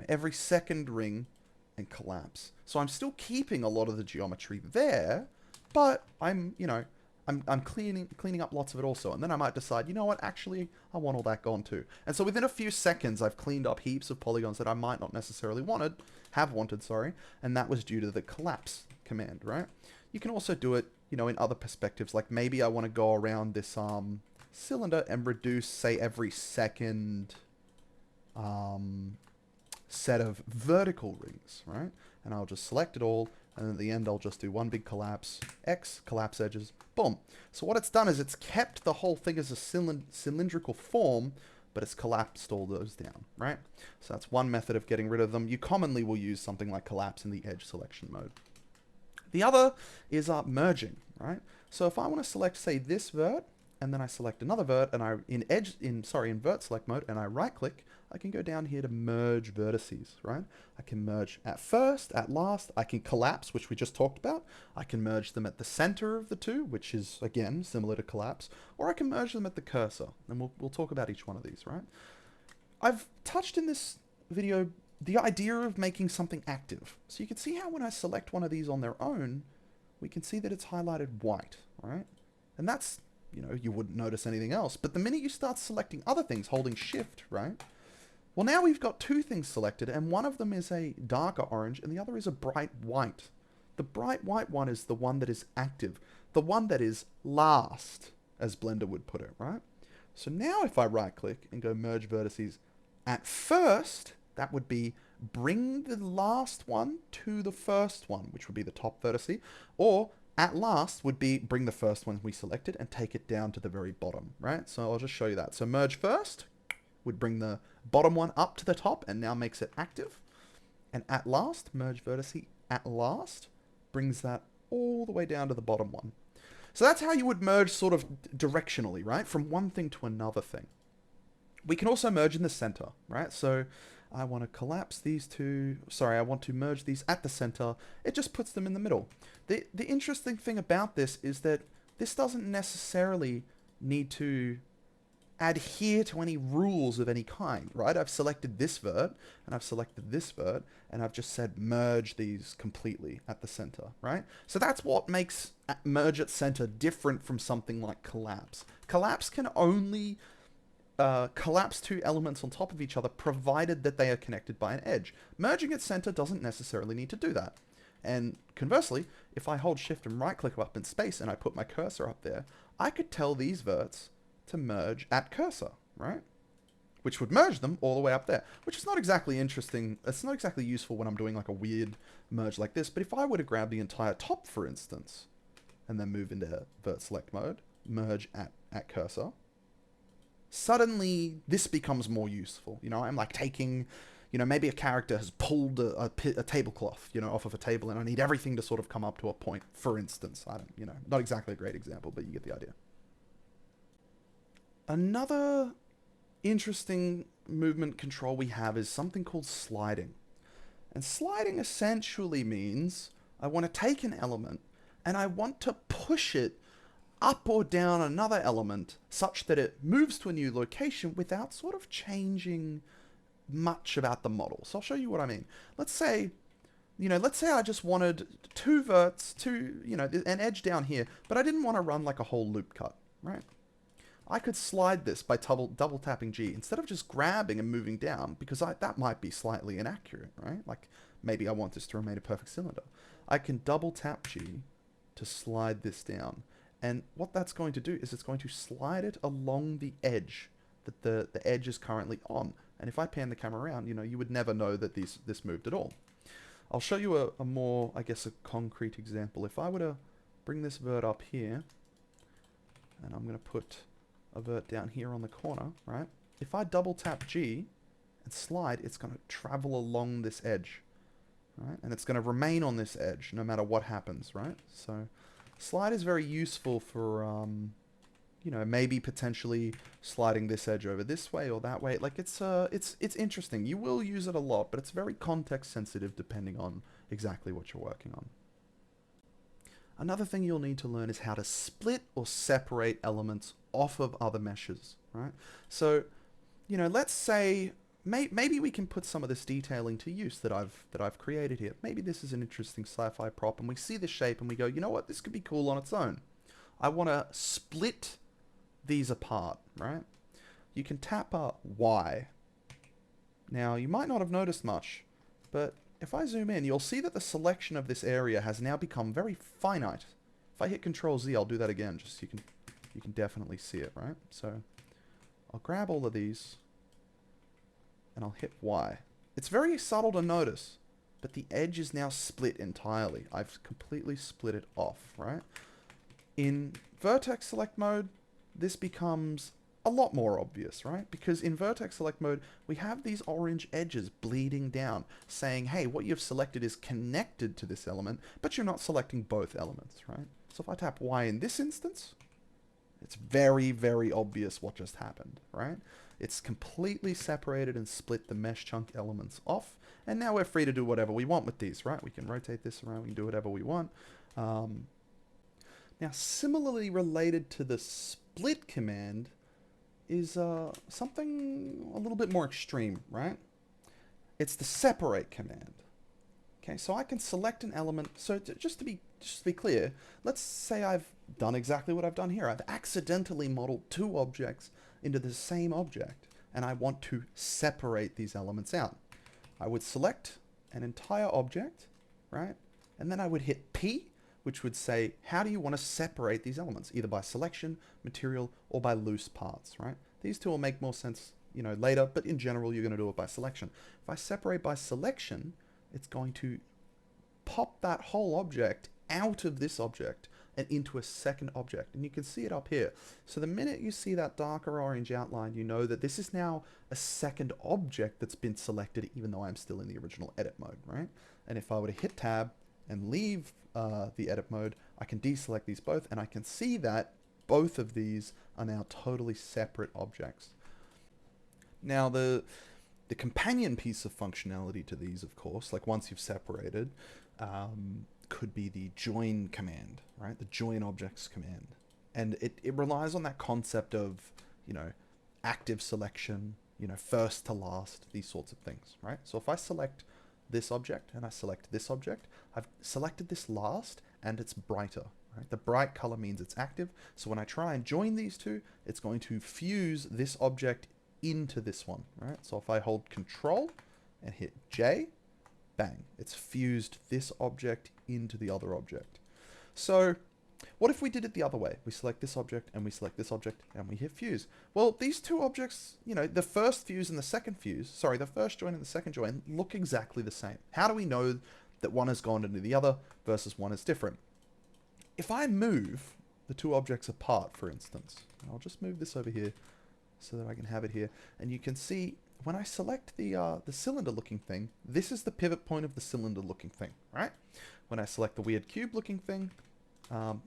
A: every second ring and collapse. So I'm still keeping a lot of the geometry there, but I'm cleaning up lots of it also. And then I might decide, you know what, actually, I want all that gone too. And so within a few seconds, I've cleaned up heaps of polygons that I might not necessarily have wanted, and that was due to the collapse command, right? You can also do it, in other perspectives, like maybe I want to go around this cylinder and reduce, say, every second, set of vertical rings, right? And I'll just select it all, and at the end I'll just do one big collapse, X, collapse edges, boom. So what it's done is it's kept the whole thing as a cylindrical form, but it's collapsed all those down, right? So that's one method of getting rid of them. You commonly will use something like collapse in the edge selection mode. The other is merging, right? So if I want to select, say, this vert, and then I select another vert, and in vert select mode, and I right click, I can go down here to merge vertices, right? I can merge at first, at last, I can collapse, which we just talked about. I can merge them at the center of the two, which is, again, similar to collapse, or I can merge them at the cursor, and we'll talk about each one of these, right? I've touched in this video the idea of making something active. So you can see how when I select one of these on their own, we can see that it's highlighted white, right? And that's, you know, you wouldn't notice anything else. But the minute you start selecting other things, holding shift, right? Well, now we've got two things selected, and one of them is a darker orange, and the other is a bright white. The bright white one is the one that is active, the one that is last, as Blender would put it, right? So now if I right click and go merge vertices, at first, that would be bring the last one to the first one, which would be the top vertice, or at last would be bring the first one we selected and take it down to the very bottom, right? So I'll just show you that. So merge first would bring the bottom one up to the top and now makes it active. And at last, merge vertice at last brings that all the way down to the bottom one. So that's how you would merge sort of directionally, right? From one thing to another thing. We can also merge in the center, right? So I want to collapse these two. Sorry, I want to merge these at the center. It just puts them in the middle. The interesting thing about this is that this doesn't necessarily need to adhere to any rules of any kind, right? I've selected this vert, and I've selected this vert, and I've just said merge these completely at the center, right? So that's what makes merge at center different from something like collapse. Collapse can only collapse two elements on top of each other provided that they are connected by an edge. Merging at center doesn't necessarily need to do that. And conversely, if I hold shift and right click up in space and I put my cursor up there, I could tell these verts to merge at cursor, right? Which would merge them all the way up there, which is not exactly interesting. It's not exactly useful when I'm doing like a weird merge like this, but if I were to grab the entire top, for instance, and then move into vert select mode, merge at cursor, suddenly this becomes more useful. You know, I'm like taking, you know, maybe a character has pulled a tablecloth, you know, off of a table, and I need everything to sort of come up to a point, for instance. I don't, you know, not exactly a great example, but you get the idea. Another interesting movement control we have is something called sliding. And sliding essentially means I want to take an element and I want to push it up or down another element such that it moves to a new location without sort of changing much about the model. So I'll show you what I mean. Let's say, you know, let's say I just wanted two verts, you know, an edge down here, but I didn't want to run like a whole loop cut, right? I could slide this by double tapping G instead of just grabbing and moving down, because that might be slightly inaccurate, right? Like maybe I want this to remain a perfect cylinder. I can double tap G to slide this down. And what that's going to do is it's going to slide it along the edge that the edge is currently on. And if I pan the camera around, you know, you would never know that this moved at all. I'll show you a more, I guess, a concrete example. If I were to bring this vert up here, and I'm going to put a vert down here on the corner, right? If I double tap G and slide, it's going to travel along this edge, right? And it's going to remain on this edge no matter what happens, right? So slide is very useful for, you know, maybe potentially sliding this edge over this way or that way. Like it's interesting. You will use it a lot, but it's very context sensitive depending on exactly what you're working on. Another thing you'll need to learn is how to split or separate elements off of other meshes, right? So, you know, let's say maybe we can put some of this detailing to use that I've created here. Maybe this is an interesting sci-fi prop, and we see the shape and we go, you know what, this could be cool on its own. I want to split these apart, right? You can tap Y. Now, you might not have noticed much, but if I zoom in, you'll see that the selection of this area has now become very finite. If I hit Control Z, I'll do that again, just so you can definitely see it, right? So I'll grab all of these, and I'll hit Y. It's very subtle to notice, but the edge is now split entirely. I've completely split it off, right? In vertex select mode, this becomes a lot more obvious, right? Because in vertex select mode, we have these orange edges bleeding down, saying, hey, what you've selected is connected to this element, but you're not selecting both elements, right? So if I tap Y in this instance, it's very, very obvious what just happened, right? It's completely separated and split the mesh chunk elements off, and now we're free to do whatever we want with these, right? We can rotate this around, we can do whatever we want. Now, similarly related to the split command is something a little bit more extreme, right? It's the separate command. Okay, so I can select an element. So just to be clear, let's say I've done exactly what I've done here. I've accidentally modeled two objects into the same object, and I want to separate these elements out. I would select an entire object, right? And then I would hit P, which would say, how do you want to separate these elements? Either by selection, material, or by loose parts, right? These two will make more sense, you know, later, but in general, you're going to do it by selection. If I separate by selection, it's going to pop that whole object out of this object and into a second object. And you can see it up here. So the minute you see that darker orange outline, you know that this is now a second object that's been selected, even though I'm still in the original edit mode, right? And if I were to hit tab and leave the edit mode, I can deselect these both, and I can see that both of these are now totally separate objects. Now the companion piece of functionality to these, of course, like once you've separated, could be the join command, right? The join objects command. And it relies on that concept of, you know, active selection, you know, first to last, these sorts of things, right? So if I select this object and I select this object, I've selected this last and it's brighter, right? The bright color means it's active. So when I try and join these two, it's going to fuse this object into this one, right? So if I hold Control and hit J, bang, it's fused this object into the other object. So what if we did it the other way? We select this object and we select this object and we hit fuse. Well, these two objects, you know, the first fuse and the second fuse, sorry, the first join and the second join look exactly the same. How do we know that one has gone into the other versus one is different? If I move the two objects apart, for instance, I'll just move this over here so that I can have it here, and you can see when I select the cylinder looking thing, this is the pivot point of the cylinder looking thing, right? When I select the weird cube looking thing,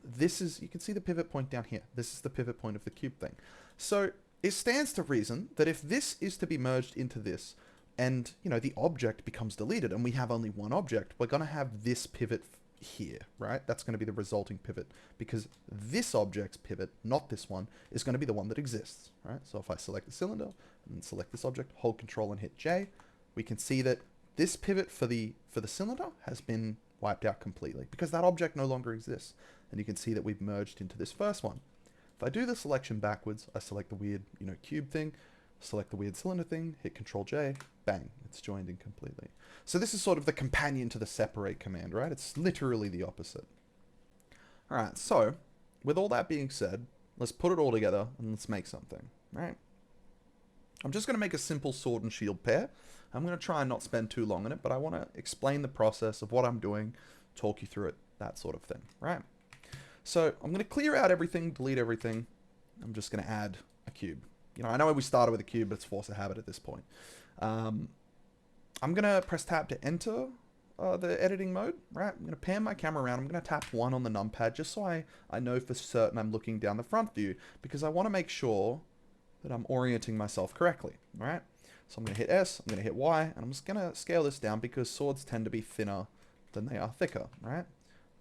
A: this is, you can see the pivot point down here. This is the pivot point of the cube thing. So it stands to reason that if this is to be merged into this and, you know, the object becomes deleted and we have only one object, we're going to have this pivot here, right? That's going to be the resulting pivot because this object's pivot, not this one, is going to be the one that exists, right? So if I select the cylinder and select this object, hold Control and hit J, we can see that this pivot for the cylinder has been wiped out completely because that object no longer exists. And you can see that we've merged into this first one. If I do the selection backwards, I select the weird, you know, cube thing, select the weird cylinder thing, hit Control J, bang, it's joined in completely. So this is sort of the companion to the separate command, right? It's literally the opposite. All right, so with all that being said, let's put it all together and let's make something, right? I'm just going to make a simple sword and shield pair. I'm going to try and not spend too long on it, but I want to explain the process of what I'm doing, talk you through it, that sort of thing, right? So I'm going to clear out everything, delete everything. I'm just going to add a cube. You know, I know we started with a cube, but it's force of habit at this point. I'm going to press tab to enter the editing mode, right? I'm going to pan my camera around. I'm going to tap 1 on the numpad just so I know for certain I'm looking down the front view because I want to make sure that I'm orienting myself correctly, right? So I'm going to hit S, I'm going to hit Y, and I'm just going to scale this down because swords tend to be thinner than they are thicker, right?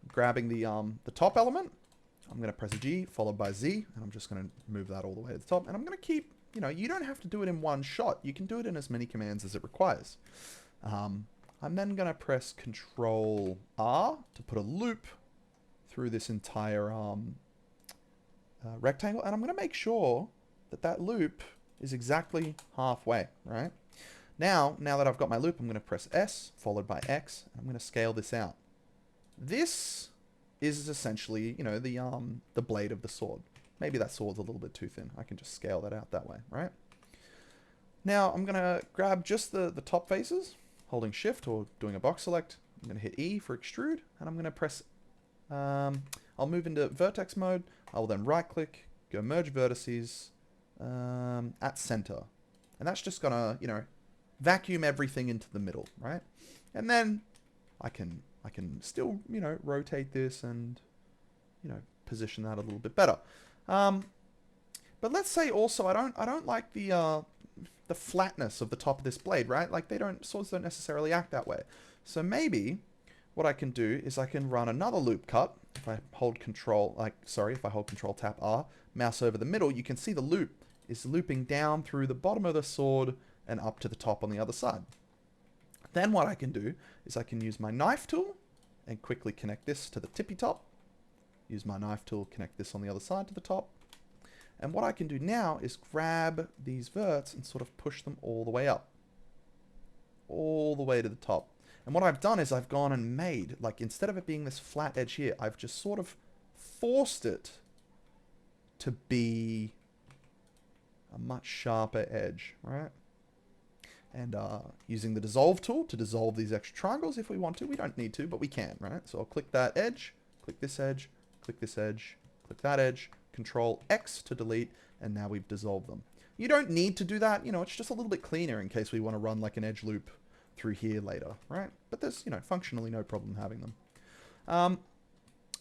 A: Grabbing the top element, I'm going to press G followed by Z, and I'm just going to move that all the way to the top, and I'm going to keep, you know, you don't have to do it in one shot. You can do it in as many commands as it requires. I'm then going to press Control R to put a loop through this entire rectangle, and I'm going to make sure that that loop is exactly halfway, right? Now that I've got my loop, I'm going to press S followed by X, and I'm going to scale this out. This is essentially, you know, the blade of the sword. Maybe that sword's a little bit too thin. I can just scale that out that way, right? Now I'm going to grab just the top faces, holding shift or doing a box select. I'm going to hit E for extrude, and I'm going to press, I'll move into vertex mode. I'll then right click, go merge vertices at center. And that's just going to, you know, vacuum everything into the middle, right? And then I can still, you know, rotate this and, you know, position that a little bit better. But let's say also I don't like the flatness of the top of this blade, right? Like swords don't necessarily act that way. So maybe what I can do is I can run another loop cut. If I hold if I hold Control Tap R, mouse over the middle, you can see the loop is looping down through the bottom of the sword and up to the top on the other side. Then what I can do is I can use my knife tool and quickly connect this to the tippy top. Use my knife tool, connect this on the other side to the top. And what I can do now is grab these verts and sort of push them all the way up. All the way to the top. And what I've done is I've gone and made, like instead of it being this flat edge here, I've just sort of forced it to be a much sharper edge, right? And using the dissolve tool to dissolve these extra triangles if we want to. We don't need to, but we can, right? So I'll click that edge, click this edge, click this edge, click that edge, Control X to delete, and now we've dissolved them. You don't need to do that, you know, it's just a little bit cleaner in case we want to run like an edge loop through here later, right? But there's, you know, functionally no problem having them.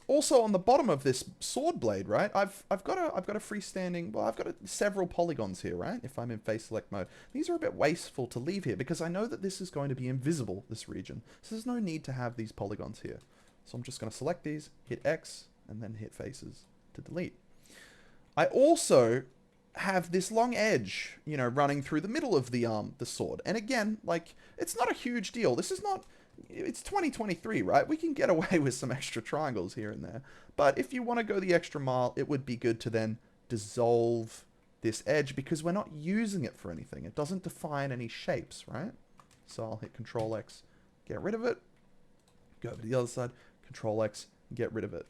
A: Also on the bottom of this sword blade, right, I've got a freestanding, well, I've got several polygons here, right, if I'm in face select mode. These are a bit wasteful to leave here because I know that this is going to be invisible, this region. So there's no need to have these polygons here. So I'm just going to select these, hit X, and then hit faces to delete. I also have this long edge, you know, running through the middle of the sword. And again, like, it's not a huge deal. This is not, it's 2023, right? We can get away with some extra triangles here and there. But if you want to go the extra mile, it would be good to then dissolve this edge because we're not using it for anything. It doesn't define any shapes, right? So I'll hit Control X, get rid of it. Go over to the other side, Control X, get rid of it.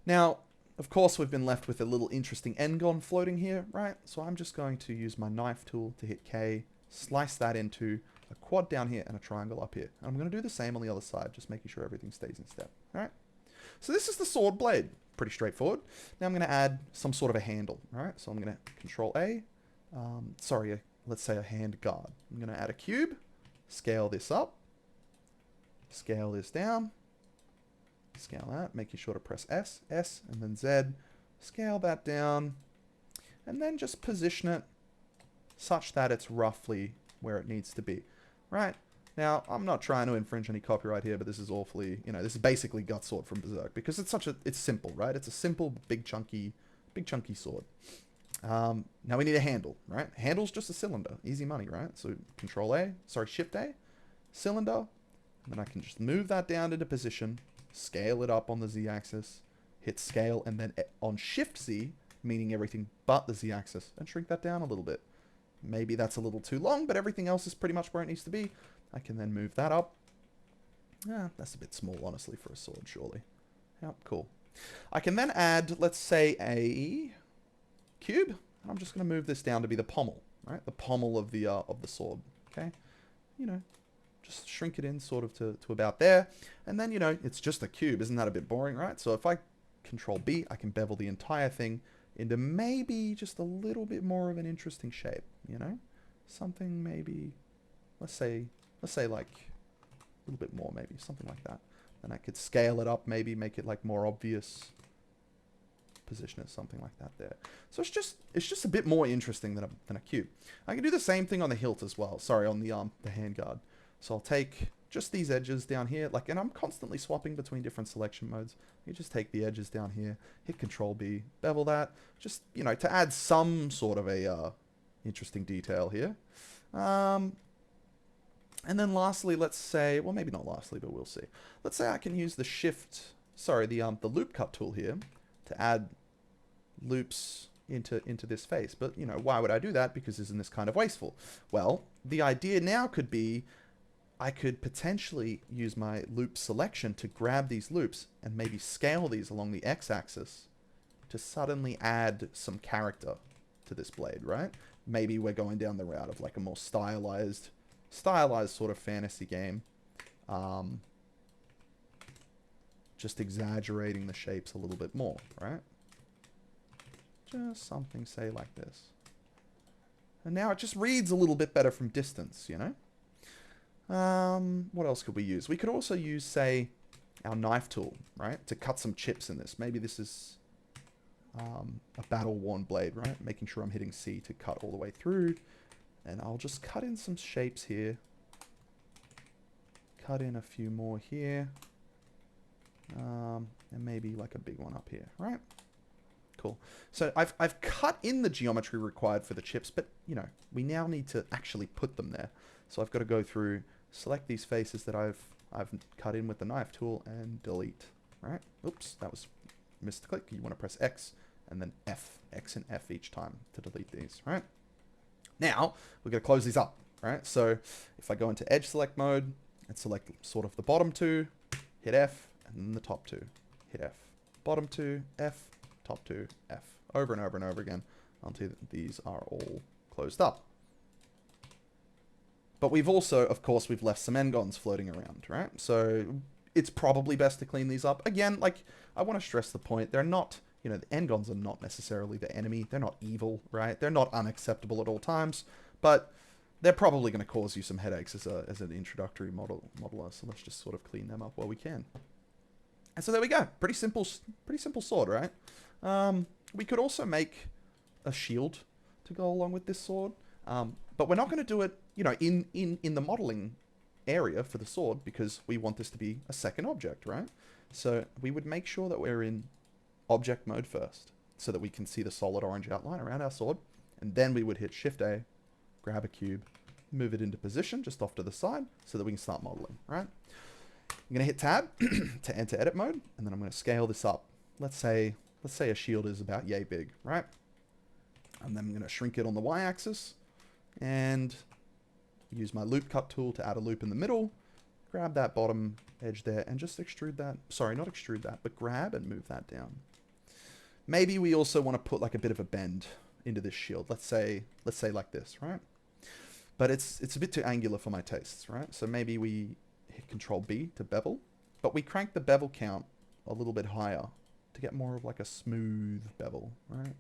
A: Now, of course, we've been left with a little interesting NGON floating here, right? So I'm just going to use my knife tool to hit K, slice that into a quad down here and a triangle up here. And I'm going to do the same on the other side, just making sure everything stays in step, all right? So this is the sword blade, pretty straightforward. Now I'm going to add some sort of a handle, all right? So I'm going to Control A, let's say a hand guard. I'm going to add a cube, scale this up, scale this down, scale that, making sure to press S, S, and then Z, scale that down, and then just position it such that it's roughly where it needs to be, right? Now, I'm not trying to infringe any copyright here, but this is awfully, you know, this is basically Gut Sword from Berserk, because it's simple, right? It's a simple, big chunky sword. Now we need a handle, right? Handle's just a cylinder, easy money, right? So Shift A, cylinder, and then I can just move that down into position, scale it up on the Z-axis, hit scale, and then on Shift-Z, meaning everything but the Z-axis, and shrink that down a little bit. Maybe that's a little too long, but everything else is pretty much where it needs to be. I can then move that up. That's a bit small, honestly, for a sword, surely. Yep, cool. I can then add, let's say, a cube. I'm just going to move this down to be the pommel, right? The pommel of the sword, okay? You know, just shrink it in sort of to about there. And then, you know, it's just a cube. Isn't that a bit boring, right? So if I Control B, I can bevel the entire thing into maybe just a little bit more of an interesting shape, you know? Something maybe, let's say like a little bit more, maybe something like that. Then I could scale it up, maybe make it like more obvious. Position it something like that there. So it's just a bit more interesting than a cube. I can do the same thing on the hilt as well. Sorry, on the handguard. So I'll take just these edges down here, like, and I'm constantly swapping between different selection modes. You just take the edges down here, hit Control B, bevel that, just, you know, to add some sort of a interesting detail here. And then lastly, let's say, well, maybe not lastly, but we'll see. Let's say I can use the the loop cut tool here to add loops into this face. But, you know, why would I do that? Because isn't this kind of wasteful? Well, the idea now could be I could potentially use my loop selection to grab these loops and maybe scale these along the x-axis to suddenly add some character to this blade, right? Maybe we're going down the route of like a more stylized sort of fantasy game. Just exaggerating the shapes a little bit more, right? Just something, say, like this. And now it just reads a little bit better from distance, you know? What else could we use? We could also use, say, our knife tool, right? To cut some chips in this. Maybe this is a battle-worn blade, right? Making sure I'm hitting C to cut all the way through. And I'll just cut in some shapes here. Cut in a few more here. And maybe like a big one up here, right? Cool. So I've cut in the geometry required for the chips, but, you know, we now need to actually put them there. So I've got to go through, select these faces that I've cut in with the knife tool and delete, right? Oops, that was missed click. You want to press X and then F, X and F each time to delete these, right? Now, we're going to close these up, right? So if I go into edge select mode and select sort of the bottom two, hit F, and then the top two, hit F. Bottom two, F, top two, F. Over and over and over again until these are all closed up. But we've also, of course, we've left some NGONs floating around, right? So it's probably best to clean these up. Again, like, I want to stress the point. They're not, you know, the NGONs are not necessarily the enemy. They're not evil, right? They're not unacceptable at all times. But they're probably going to cause you some headaches as an introductory modeler. So let's just sort of clean them up while we can. And so there we go. Pretty simple sword, right? We could also make a shield to go along with this sword. But we're not going to do it, you know, in the modeling area for the sword because we want this to be a second object, right? So we would make sure that we're in object mode first so that we can see the solid orange outline around our sword. And then we would hit Shift A, grab a cube, move it into position just off to the side so that we can start modeling, right? I'm going to hit Tab to enter edit mode, and then I'm going to scale this up. Let's say a shield is about yay big, right? And then I'm going to shrink it on the y-axis and use my loop cut tool to add a loop in the middle, grab that bottom edge there and just extrude that. Sorry, not extrude that, but grab and move that down. Maybe we also want to put like a bit of a bend into this shield. Let's say like this, right? But it's a bit too angular for my tastes, right? So maybe we hit Control B to bevel, but we crank the bevel count a little bit higher to get more of like a smooth bevel, right?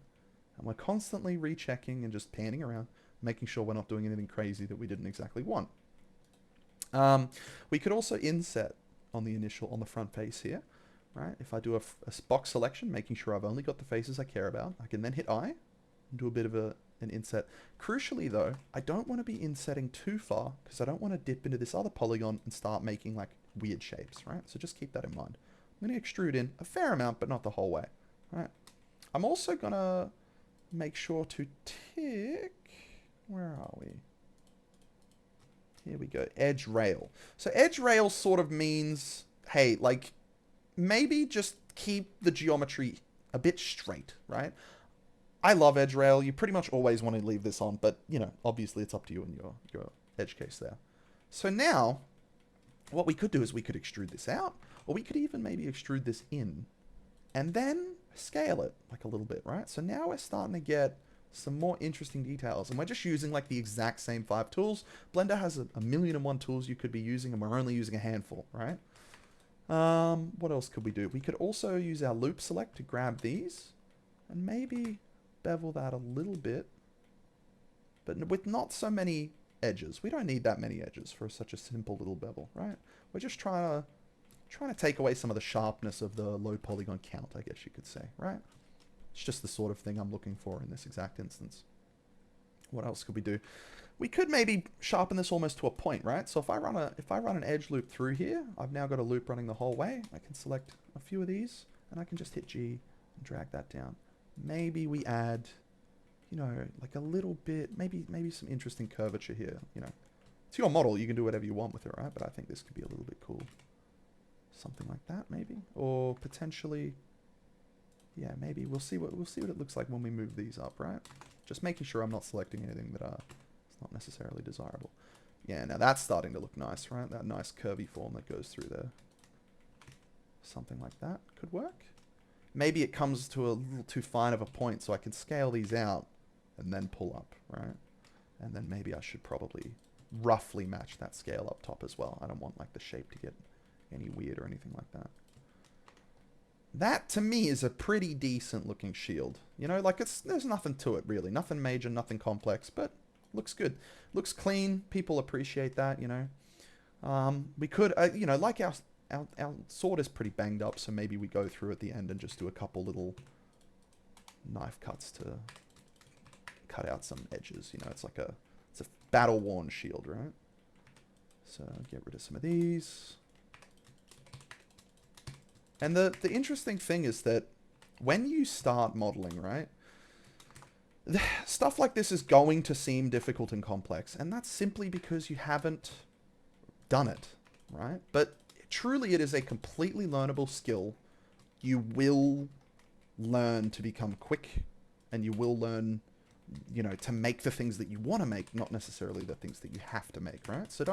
A: And we're constantly rechecking and just panning around, making sure we're not doing anything crazy that we didn't exactly want. We could also inset on the front face here, right? If I do a box selection, making sure I've only got the faces I care about, I can then hit I and do a bit of an inset. Crucially though, I don't want to be insetting too far because I don't want to dip into this other polygon and start making like weird shapes, right? So just keep that in mind. I'm going to extrude in a fair amount, but not the whole way, right? I'm also going to make sure to tick, where are we? Here we go, edge rail. So edge rail sort of means, hey, like maybe just keep the geometry a bit straight, right? I love edge rail. You pretty much always want to leave this on, but you know, obviously it's up to you and your edge case there. So now what we could do is we could extrude this out, or we could even maybe extrude this in and then scale it like a little bit, right? So now we're starting to get some more interesting details, and we're just using like the exact same 5 tools. Blender has a million and one tools you could be using, and we're only using a handful, right? What else could we do? We could also use our loop select to grab these and maybe bevel that a little bit, but with not so many edges. We don't need that many edges for such a simple little bevel, right? We're just trying to take away some of the sharpness of the low polygon count, I guess you could say, right? It's just the sort of thing I'm looking for in this exact instance. What else could we do? We could maybe sharpen this almost to a point, right? So if I run an edge loop through here, I've now got a loop running the whole way. I can select a few of these and I can just hit G and drag that down. Maybe we add, you know, like a little bit, maybe some interesting curvature here, you know. It's your model, you can do whatever you want with it, right? But I think this could be a little bit cool. Something like that, maybe. Or potentially, yeah, maybe we'll see what it looks like when we move these up, right? Just making sure I'm not selecting anything that is not necessarily desirable. Yeah, now that's starting to look nice, right? That nice curvy form that goes through there. Something like that could work. Maybe it comes to a little too fine of a point, so I can scale these out and then pull up, right? And then maybe I should probably roughly match that scale up top as well. I don't want like the shape to get any weird or anything like that. That to me is a pretty decent looking shield. You know, like there's nothing to it really. Nothing major, nothing complex, but looks good. Looks clean. People appreciate that, you know. We could, you know, like our sword is pretty banged up, so maybe we go through at the end and just do a couple little knife cuts to cut out some edges. You know, it's a battle-worn shield, right? So get rid of some of these. And the interesting thing is that when you start modeling, right, stuff like this is going to seem difficult and complex, and that's simply because you haven't done it, right? But truly it is a completely learnable skill. You will learn to become quick, and you will learn, you know, to make the things that you want to make, not necessarily the things that you have to make, right? So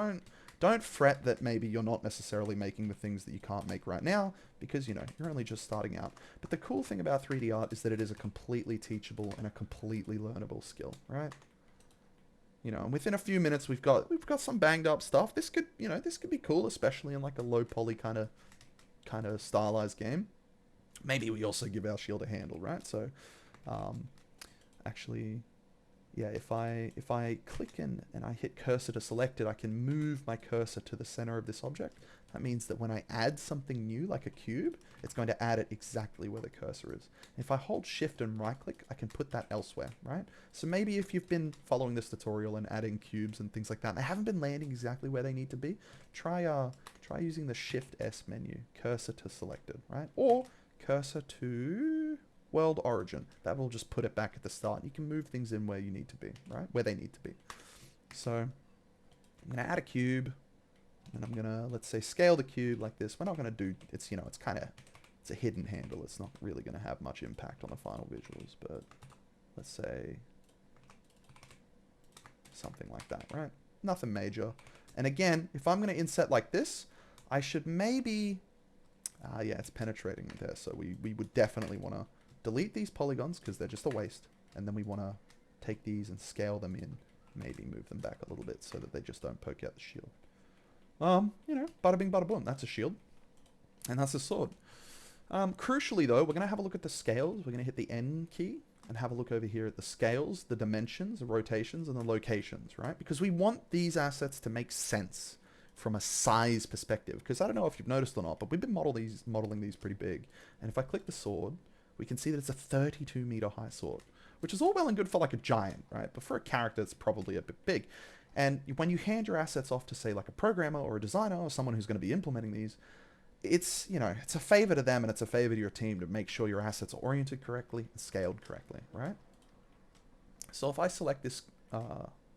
A: don't fret that maybe you're not necessarily making the things that you can't make right now, because, you know, you're only just starting out. But the cool thing about 3D art is that it is a completely teachable and a completely learnable skill, right? You know, and within a few minutes we've got some banged up stuff. This could, you know, this could be cool, especially in like a low poly kind of stylized game. Maybe we also give our shield a handle, right? So actually, yeah, if I click and I hit cursor to select it, I can move my cursor to the center of this object. That means that when I add something new, like a cube, it's going to add it exactly where the cursor is. If I hold shift and right click, I can put that elsewhere, right? So maybe if you've been following this tutorial and adding cubes and things like that, and they haven't been landing exactly where they need to be, try using the shift S menu, cursor to selected, right? Or cursor to world origin. That will just put it back at the start. You can move things in where you need to be, right? Where they need to be. So I'm going to add a cube, and I'm going to, let's say, scale the cube like this. We're not going to do, it's, you know, it's a hidden handle. It's not really going to have much impact on the final visuals, but let's say something like that, right? Nothing major. And again, if I'm going to inset like this, I should maybe, yeah, it's penetrating there. So we would definitely want to delete these polygons because they're just a waste. And then we want to take these and scale them in, maybe move them back a little bit so that they just don't poke out the shield. You know, bada bing, bada boom. That's a shield. And that's a sword. Crucially, though, we're going to have a look at the scales. We're going to hit the N key and have a look over here at the scales, the dimensions, the rotations, and the locations, right? Because we want these assets to make sense from a size perspective. Because I don't know if you've noticed or not, but we've been modeling these pretty big. And if I click the sword, we can see that it's a 32-meter high sword, which is all well and good for like a giant, right? But for a character, it's probably a bit big. And when you hand your assets off to, say, like a programmer or a designer or someone who's going to be implementing these, it's, you know, it's a favor to them and it's a favor to your team to make sure your assets are oriented correctly and scaled correctly, right? So if I select this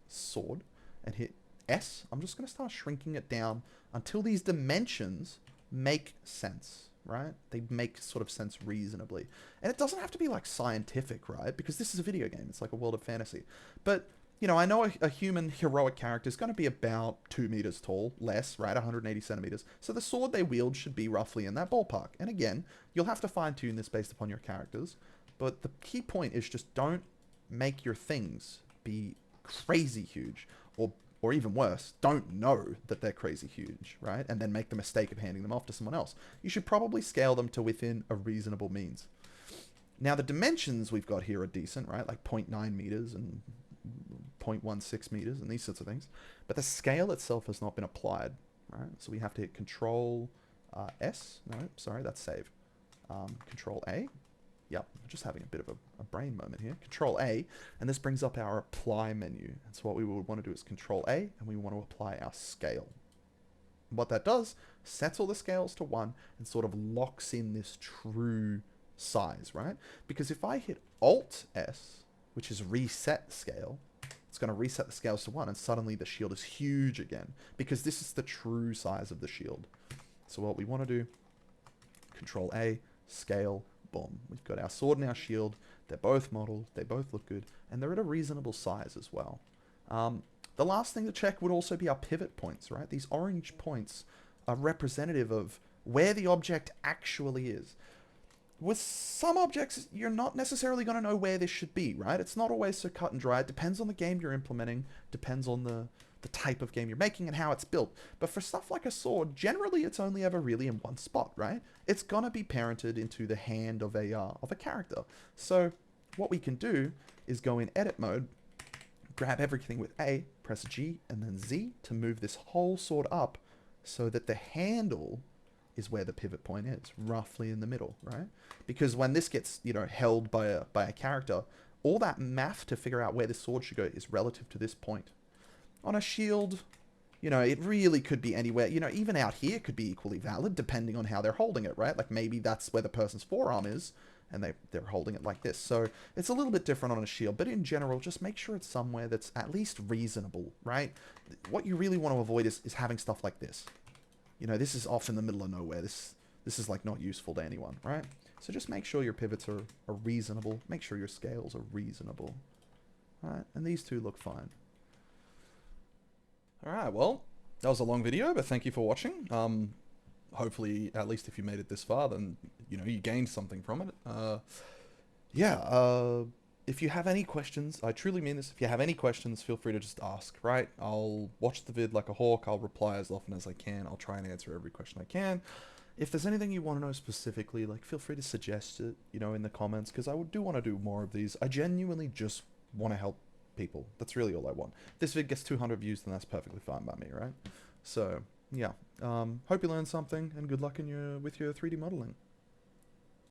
A: sword and hit S, I'm just going to start shrinking it down until these dimensions make sense, right? They make sort of sense reasonably. And it doesn't have to be like scientific, right? Because this is a video game. It's like a world of fantasy. But, you know, I know a human heroic character is going to be about 2 meters tall, less, right? 180 centimeters. So the sword they wield should be roughly in that ballpark. And again, you'll have to fine tune this based upon your characters. But the key point is just don't make your things be crazy huge, or even worse, don't know that they're crazy huge, right? And then make the mistake of handing them off to someone else. You should probably scale them to within a reasonable means. Now, the dimensions we've got here are decent, right? Like 0.9 meters and 0.16 meters and these sorts of things. But the scale itself has not been applied, right? So we have to hit Control S. No, sorry, that's save. Control A. Yep, I'm just having a bit of a brain moment here. Control A, and this brings up our apply menu. And so what we would want to do is Control A, and we want to apply our scale. And what that does, sets all the scales to 1 and sort of locks in this true size, right? Because if I hit Alt S, which is reset scale, it's going to reset the scales to 1, and suddenly the shield is huge again, because this is the true size of the shield. So what we want to do, Control A, scale, boom. We've got our sword and our shield. They're both modeled. They both look good. And they're at a reasonable size as well. The last thing to check would also be our pivot points, right? These orange points are representative of where the object actually is. with some objects, you're not necessarily going to know where this should be, right? It's not always so cut and dry. It depends on the game you're implementing, depends on the type of game you're making and how it's built. But for stuff like a sword, generally it's only ever really in one spot, right? It's going to be parented into the hand of a character. So what we can do is go in edit mode, grab everything with A, press G and then Z to move this whole sword up so that the handle is where the pivot point is, roughly in the middle, right? Because when this gets, you know, held by a character, all that math to figure out where this sword should go is relative to this point. On a shield, you know, it really could be anywhere. You know, even out here could be equally valid depending on how they're holding it, right? Like maybe that's where the person's forearm is and they're holding it like this. So it's a little bit different on a shield, but in general, just make sure it's somewhere that's at least reasonable, right? What you really want to avoid is having stuff like this. You know, this is off in the middle of nowhere. This is like not useful to anyone, right? So just make sure your pivots are reasonable. Make sure your scales are reasonable. All right, and these two look fine. All right, well, that was a long video, but thank you for watching. Hopefully, at least if you made it this far, then, you know, you gained something from it. If you have any questions, I truly mean this, if you have any questions, feel free to just ask, right? I'll watch the vid like a hawk, I'll reply as often as I can, I'll try and answer every question I can. If there's anything you want to know specifically, like, feel free to suggest it, you know, in the comments, because I do want to do more of these. I genuinely just want to help people. That's really all I want. If this vid gets 200 views, then that's perfectly fine by me, right? So, yeah. Hope you learned something, and good luck with your 3D modeling.